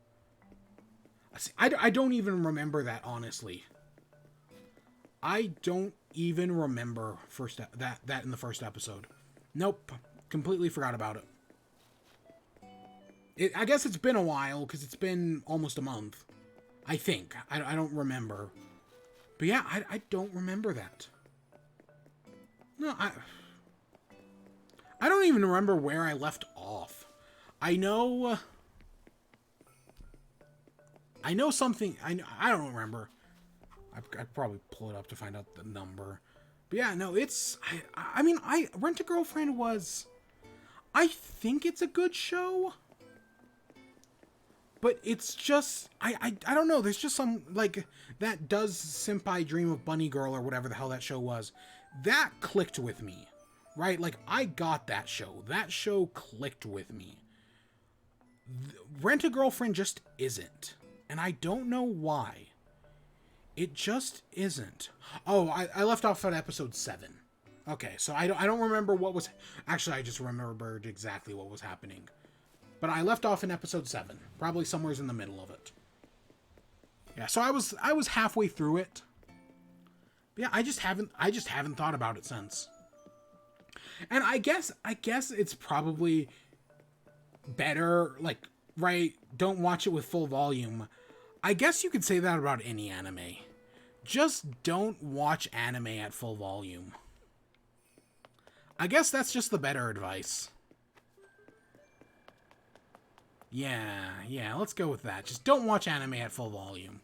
I don't even remember that, honestly. I don't even remember that in the first episode. Nope, completely forgot about it. I guess it's been a while, because it's been almost a month. I think. I don't remember. But yeah, I don't remember that. No, I don't even remember where I left off. I know something. I don't remember. I'd probably pull it up to find out the number. But yeah, no, it's... Rent-A-Girlfriend was... I think it's a good show. But it's just, I don't know, there's just some, like, that Does Senpai Dream of Bunny Girl or whatever the hell that show was. That clicked with me, right? Like, I got that show. That show clicked with me. Rent-A-Girlfriend just isn't. And I don't know why. It just isn't. Oh, I left off at episode 7. Okay, so I don't remember what was... Actually, I just remembered exactly what was happening. But I left off in episode 7, probably somewhere in the middle of it. Yeah, so I was halfway through it. But yeah, I just haven't thought about it since. And I guess it's probably better, like, right, don't watch it with full volume. I guess you could say that about any anime. Just don't watch anime at full volume. I guess that's just the better advice. Yeah, let's go with that. Just don't watch anime at full volume.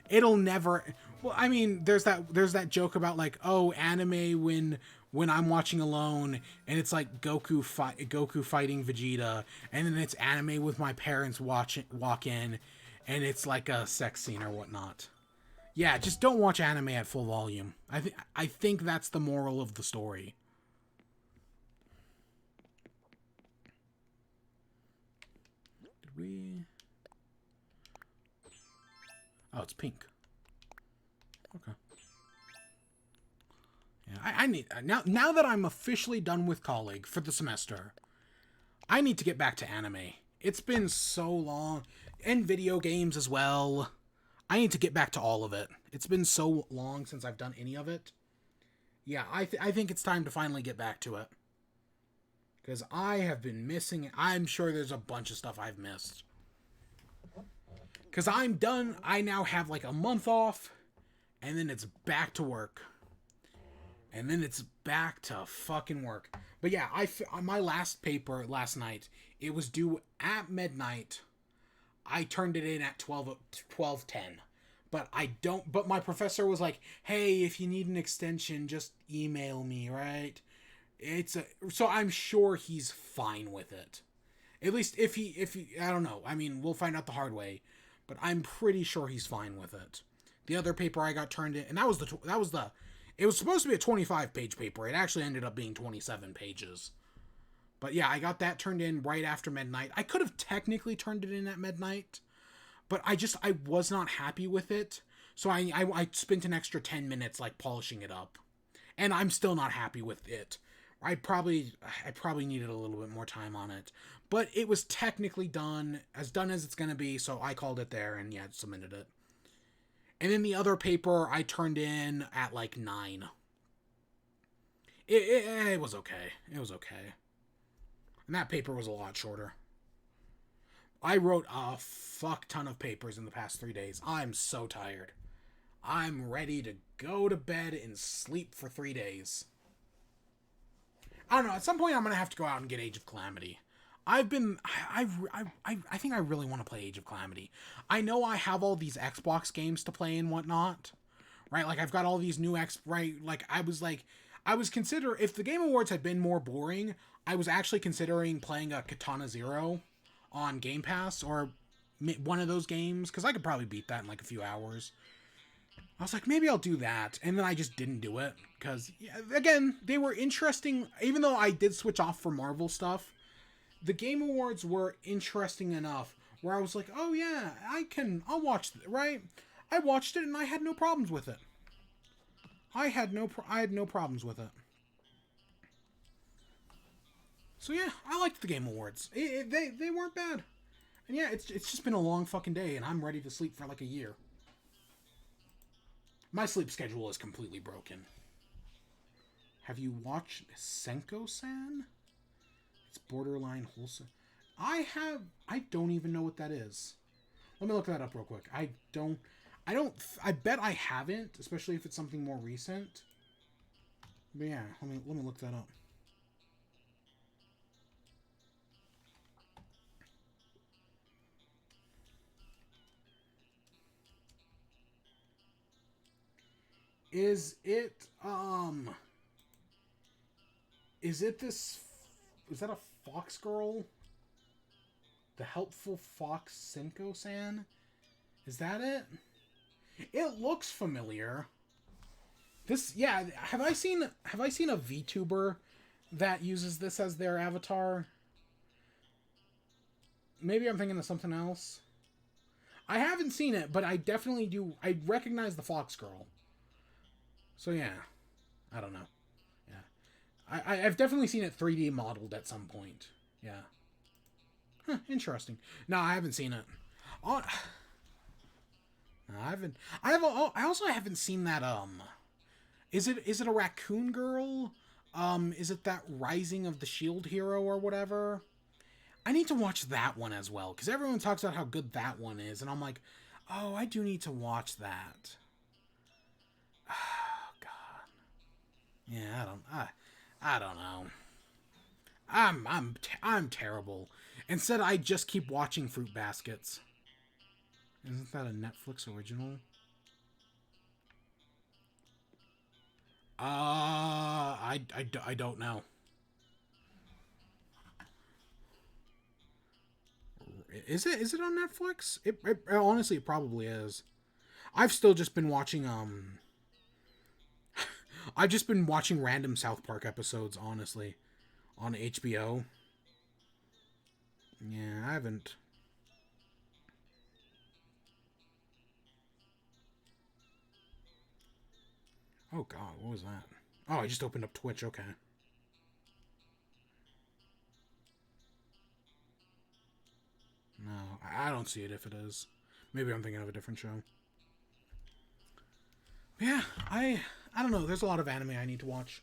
It'll never. Well, I mean, there's that joke about like, oh, anime when I'm watching alone, and it's like Goku fighting Vegeta, and then it's anime with my parents walk in, and it's like a sex scene or whatnot. Yeah, just don't watch anime at full volume. I think that's the moral of the story. Did we? Oh, it's pink. Okay. Yeah, I need now that I'm officially done with college for the semester. I need to get back to anime. It's been so long, and video games as well. I need to get back to all of it. It's been so long since I've done any of it. Yeah, I think it's time to finally get back to it. Because I have been missing it. I'm sure there's a bunch of stuff I've missed. Because I'm done. I now have like a month off. And then it's back to work. And then it's back to fucking work. But yeah, on my last paper last night, it was due at midnight. I turned it in at 12:10. But my professor was like, hey, if you need an extension, just email me, right? So I'm sure he's fine with it. At least if he, I don't know. I mean, we'll find out the hard way. But I'm pretty sure he's fine with it. The other paper I got turned in, and it was supposed to be a 25-page paper. It actually ended up being 27 pages. But yeah, I got that turned in right after midnight. I could have technically turned it in at midnight, but I was not happy with it. So I spent an extra 10 minutes like polishing it up. And I'm still not happy with it. I probably needed a little bit more time on it. But it was technically done as it's going to be, so I called it there and yeah, submitted it. And then the other paper I turned in at like 9. It was okay. It was okay. And that paper was a lot shorter. I wrote a fuck ton of papers in the past 3 days. I'm so tired. I'm ready to go to bed and sleep for 3 days. I don't know. At some point, I'm going to have to go out and get Age of Calamity. I think I really want to play Age of Calamity. I know I have all these Xbox games to play and whatnot, right? Like I've got all these new right? Like I was consider if the Game Awards had been more boring, I was actually considering playing a Katana Zero on Game Pass or one of those games because I could probably beat that in like a few hours. I was like, maybe I'll do that, and then I just didn't do it because, yeah, again, they were interesting. Even though I did switch off for Marvel stuff, the Game Awards were interesting enough where I was like, oh yeah, I'll watch it, right? I watched it and I had no problems with it. I had no problems with it. So yeah, I liked the Game Awards. They weren't bad. And yeah, it's just been a long fucking day and I'm ready to sleep for like a year. My sleep schedule is completely broken. Have you watched Senko-san? It's borderline wholesome. I don't even know what that is. Let me look that up real quick. I bet I haven't, especially if it's something more recent. But yeah, let me look that up. Is it this, is that a fox girl? The helpful fox Senko-san? Is that it? It looks familiar. This, yeah, have I seen a VTuber that uses this as their avatar? Maybe I'm thinking of something else. I haven't seen it, but I definitely do. I recognize the fox girl. So yeah, I don't know. Yeah, I've definitely seen it 3D modeled at some point. Yeah. Huh, interesting. No, I haven't seen it. Oh, no, I haven't. I also haven't seen that. Is it a raccoon girl? Is it that Rising of the Shield Hero or whatever? I need to watch that one as well because everyone talks about how good that one is, and I'm like, Oh, I do need to watch that. Oh, God. Yeah, I don't know. I'm terrible. Instead, I just keep watching Fruit Baskets. Isn't that a Netflix original? I don't know. Is it on Netflix? It honestly it probably is. I've still just been watching I've just been watching random South Park episodes, honestly, on HBO. Yeah, I haven't. Oh God, what was that? Oh, I just opened up Twitch. Okay. No, I don't see it if it is. Maybe I'm thinking of a different show. Yeah, I don't know. There's a lot of anime I need to watch.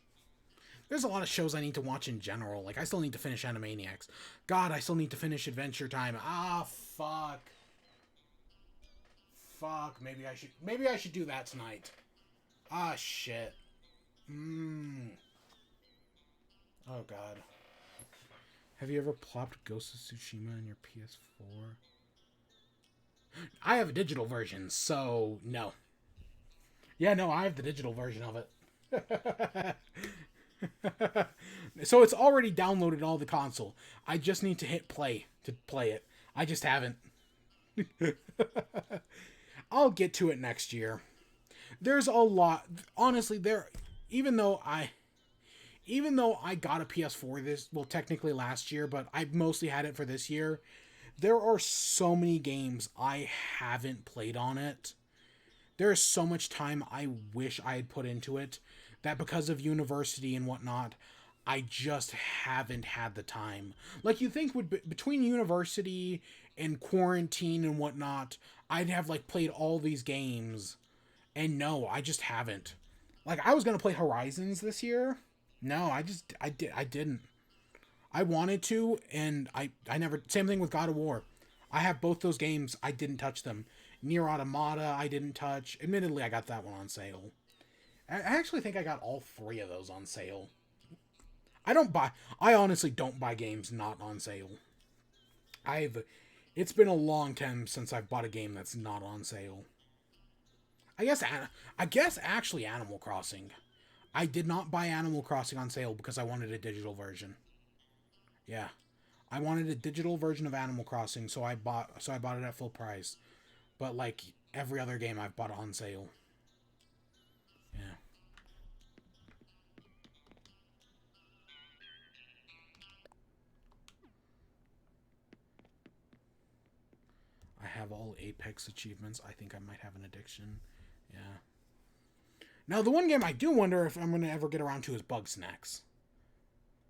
There's a lot of shows I need to watch in general. Like I still need to finish Animaniacs. God, I still need to finish Adventure Time. Ah, fuck. Fuck. Maybe I should do that tonight. Ah, shit. Mmm. Oh God. Have you ever plopped Ghost of Tsushima in your PS4? I have a digital version, so no. Yeah, no, I have the digital version of it. So it's already downloaded all the console. I just need to hit play to play it. I just haven't. I'll get to it next year. There's a lot. Honestly, even though I got a PS4 technically last year, but I mostly had it for this year. There are so many games I haven't played on it. There is so much time I wish I had put into it that because of university and whatnot, I just haven't had the time. Like you think would between university and quarantine and whatnot, I'd have like played all these games, and no, I just haven't. Like I was gonna play Horizons this year. No, I didn't. I wanted to, and I never. Same thing with God of War. I have both those games. I didn't touch them. Nier Automata, I didn't touch. Admittedly, I got that one on sale. I actually think I got all three of those on sale. I don't buy. I honestly don't buy games not on sale. I've. It's been a long time since I've bought a game that's not on sale. I guess. I guess actually Animal Crossing. I did not buy Animal Crossing on sale because I wanted a digital version. Yeah, I wanted a digital version of Animal Crossing, so I bought it at full price. But like every other game I've bought on sale. Yeah. I have all Apex achievements. I think I might have an addiction. Yeah. Now the one game I do wonder if I'm gonna ever get around to is Bugsnax.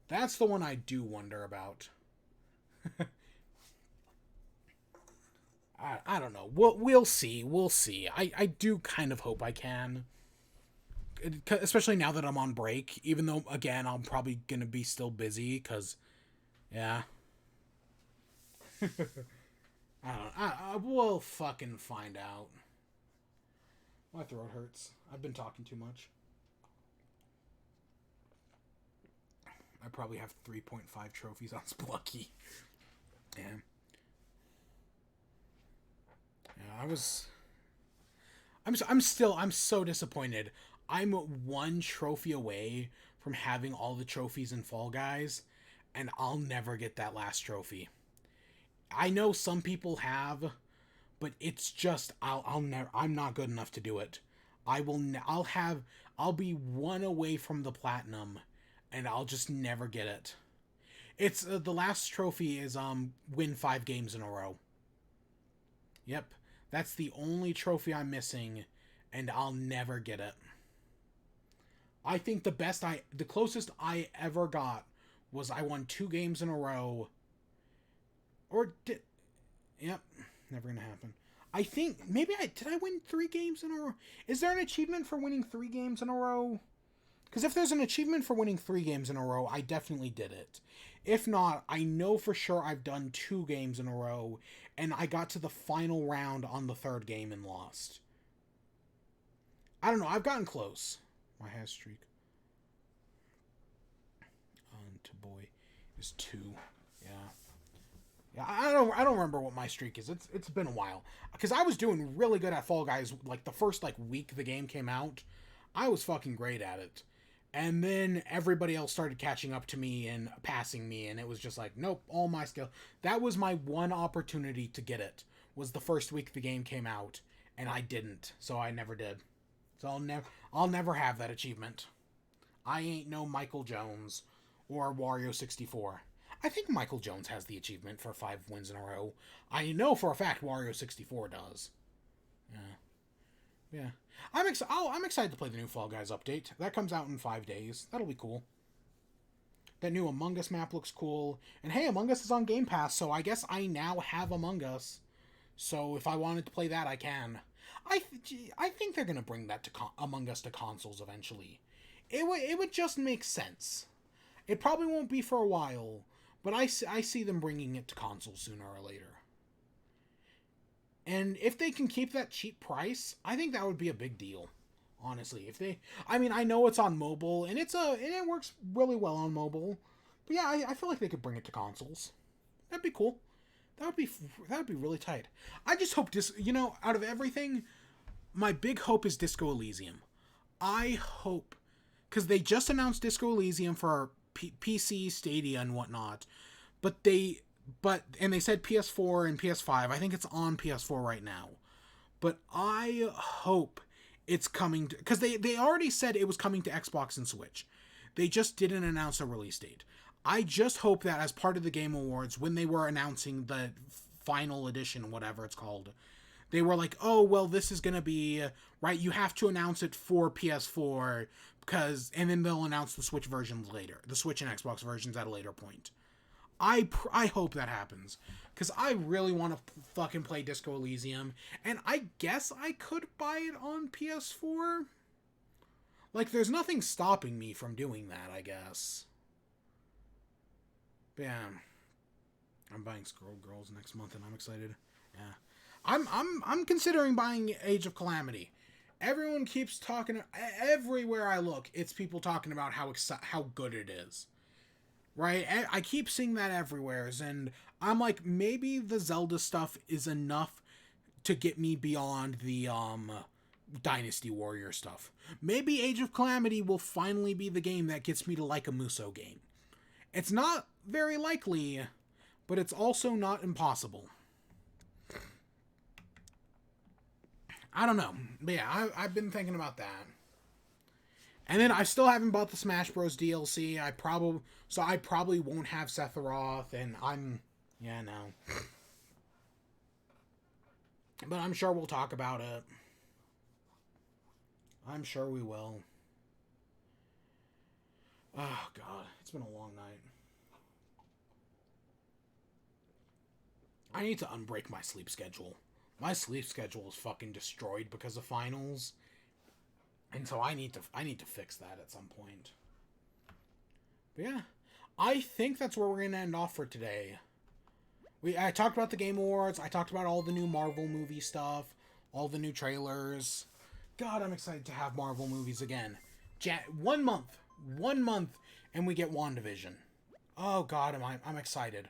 That's the one I do wonder about. I don't know. We'll see. We'll see. I do kind of hope I can. Especially now that I'm on break. Even though, again, I'm probably going to be still busy. Because, yeah. I don't know. We'll fucking find out. My throat hurts. I've been talking too much. I probably have 3.5 trophies on Splucky. Yeah. Yeah, I'm so disappointed. I'm one trophy away from having all the trophies in Fall Guys, and I'll never get that last trophy. I know some people have, but it's just I'll never. I'm not good enough to do it. I will. I'll be one away from the platinum, and I'll just never get it. It's the last trophy is win 5 games in a row. Yep, that's the only trophy I'm missing, and I'll never get it. I think the closest I ever got was I won 2 games in a row, or did, yep, never gonna happen. I think maybe I win 3 games in a row. Is there an achievement for winning 3 games in a row? Because if there's an achievement for winning 3 games in a row, I definitely did it. If not, I know for sure I've done 2 games in a row, and I got to the final round on the 3rd game and lost. I don't know, I've gotten close. My hat streak to boy is 2. Yeah. Yeah, I don't remember what my streak is. It's been a while. Because I was doing really good at Fall Guys, like, the first, like, week the game came out. I was fucking great at it. And then everybody else started catching up to me and passing me, and it was just like, nope, all my skill. That was my one opportunity to get it, was the first week the game came out, and I didn't, so I never did. So I'll never have that achievement. I ain't no Michael Jones or Wario 64. I think Michael Jones has the achievement for 5 wins in a row. I know for a fact Wario 64 does. Yeah. Yeah. I'm excited to play the new Fall Guys update. That comes out in 5 days. That'll be cool. That new Among Us map looks cool. And hey, Among Us is on Game Pass, so I guess I now have Among Us. So if I wanted to play that, I can. I think they're going to bring that to Among Us to consoles eventually. It would just make sense. It probably won't be for a while, but I see them bringing it to consoles sooner or later. And if they can keep that cheap price, I think that would be a big deal. Honestly, I know it's on mobile, and it works really well on mobile. But yeah, I feel like they could bring it to consoles. That'd be cool. That would be really tight. I just hope out of everything, my big hope is Disco Elysium. I hope, because they just announced Disco Elysium for PC, Stadia, and whatnot, and they said PS4 and PS5. I think it's on PS4 right now. But I hope it's coming to, because they already said it was coming to Xbox and Switch. They just didn't announce a release date. I just hope that as part of the Game Awards, when they were announcing the final edition, whatever it's called, they were like, oh, well, this is going to be, right, you have to announce it for PS4, and then they'll announce the Switch versions later, the Switch and Xbox versions at a later point. I hope that happens, because I really want to fucking play Disco Elysium, and I guess I could buy it on PS4? Like, there's nothing stopping me from doing that, I guess. But yeah, I'm buying Scroll Girls next month, and I'm excited. Yeah, I'm considering buying Age of Calamity. Everyone keeps talking. Everywhere I look, it's people talking about how good it is. Right? I keep seeing that everywhere, and I'm like, maybe the Zelda stuff is enough to get me beyond the Dynasty Warrior stuff. Maybe Age of Calamity will finally be the game that gets me to like a Musou game. It's not very likely, but it's also not impossible. I don't know. But yeah, I've been thinking about that. And then I still haven't bought the Smash Bros. DLC. I probably won't have Sephiroth, and no. But I'm sure we'll talk about it. I'm sure we will. Oh, God. It's been a long night. I need to unbreak my sleep schedule. My sleep schedule is fucking destroyed because of finals. And so I need to fix that at some point. But yeah. I think that's where we're going to end off for today. I talked about the Game Awards. I talked about all the new Marvel movie stuff. All the new trailers. God, I'm excited to have Marvel movies again. 1 month. 1 month, and we get WandaVision. Oh God, I'm excited.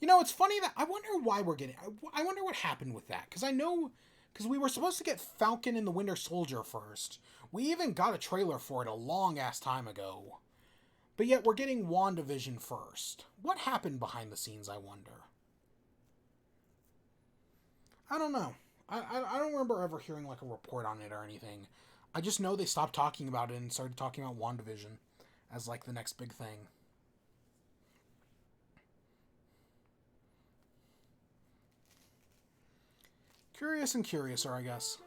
You know, it's funny that I wonder why we're getting. I wonder what happened with that, because we were supposed to get Falcon and the Winter Soldier first. We even got a trailer for it a long ass time ago, but yet we're getting WandaVision first. What happened behind the scenes? I wonder. I don't know. I don't remember ever hearing like a report on it or anything. I just know they stopped talking about it and started talking about WandaVision as like the next big thing. Curious and curiouser, I guess.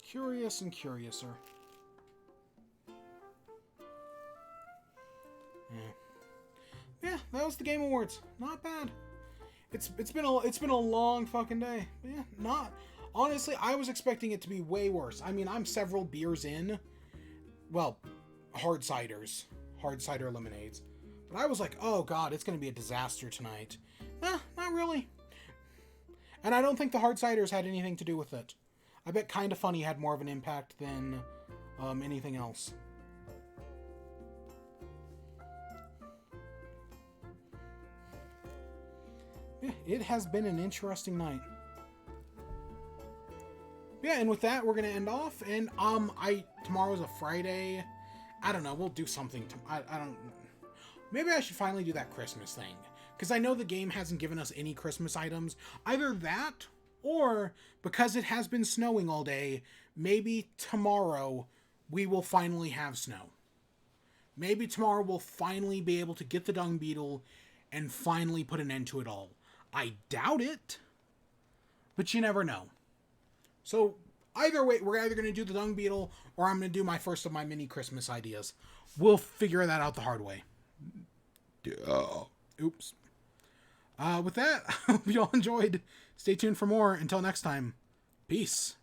Curious and curiouser. Yeah, that was the Game Awards. Not bad. It's been a long fucking day. But yeah, not honestly. I was expecting it to be way worse. I mean, I'm several beers in. Well, hard ciders. hard cider lemonades. But I was like, oh god, it's going to be a disaster tonight. Not really. And I don't think the hard ciders had anything to do with it. I bet Kinda Funny had more of an impact than anything else. Yeah, it has been an interesting night. Yeah, and with that, we're gonna end off. And tomorrow's a Friday. I don't know. We'll do something. I don't. Maybe I should finally do that Christmas thing, because I know the game hasn't given us any Christmas items. Either that, or because it has been snowing all day, maybe tomorrow we will finally have snow. Maybe tomorrow we'll finally be able to get the dung beetle and finally put an end to it all. I doubt it, but you never know. So either way, we're either going to do the dung beetle or I'm going to do my first of my mini Christmas ideas. We'll figure that out the hard way. Oops. With that, I hope you all enjoyed. Stay tuned for more. Until next time, peace.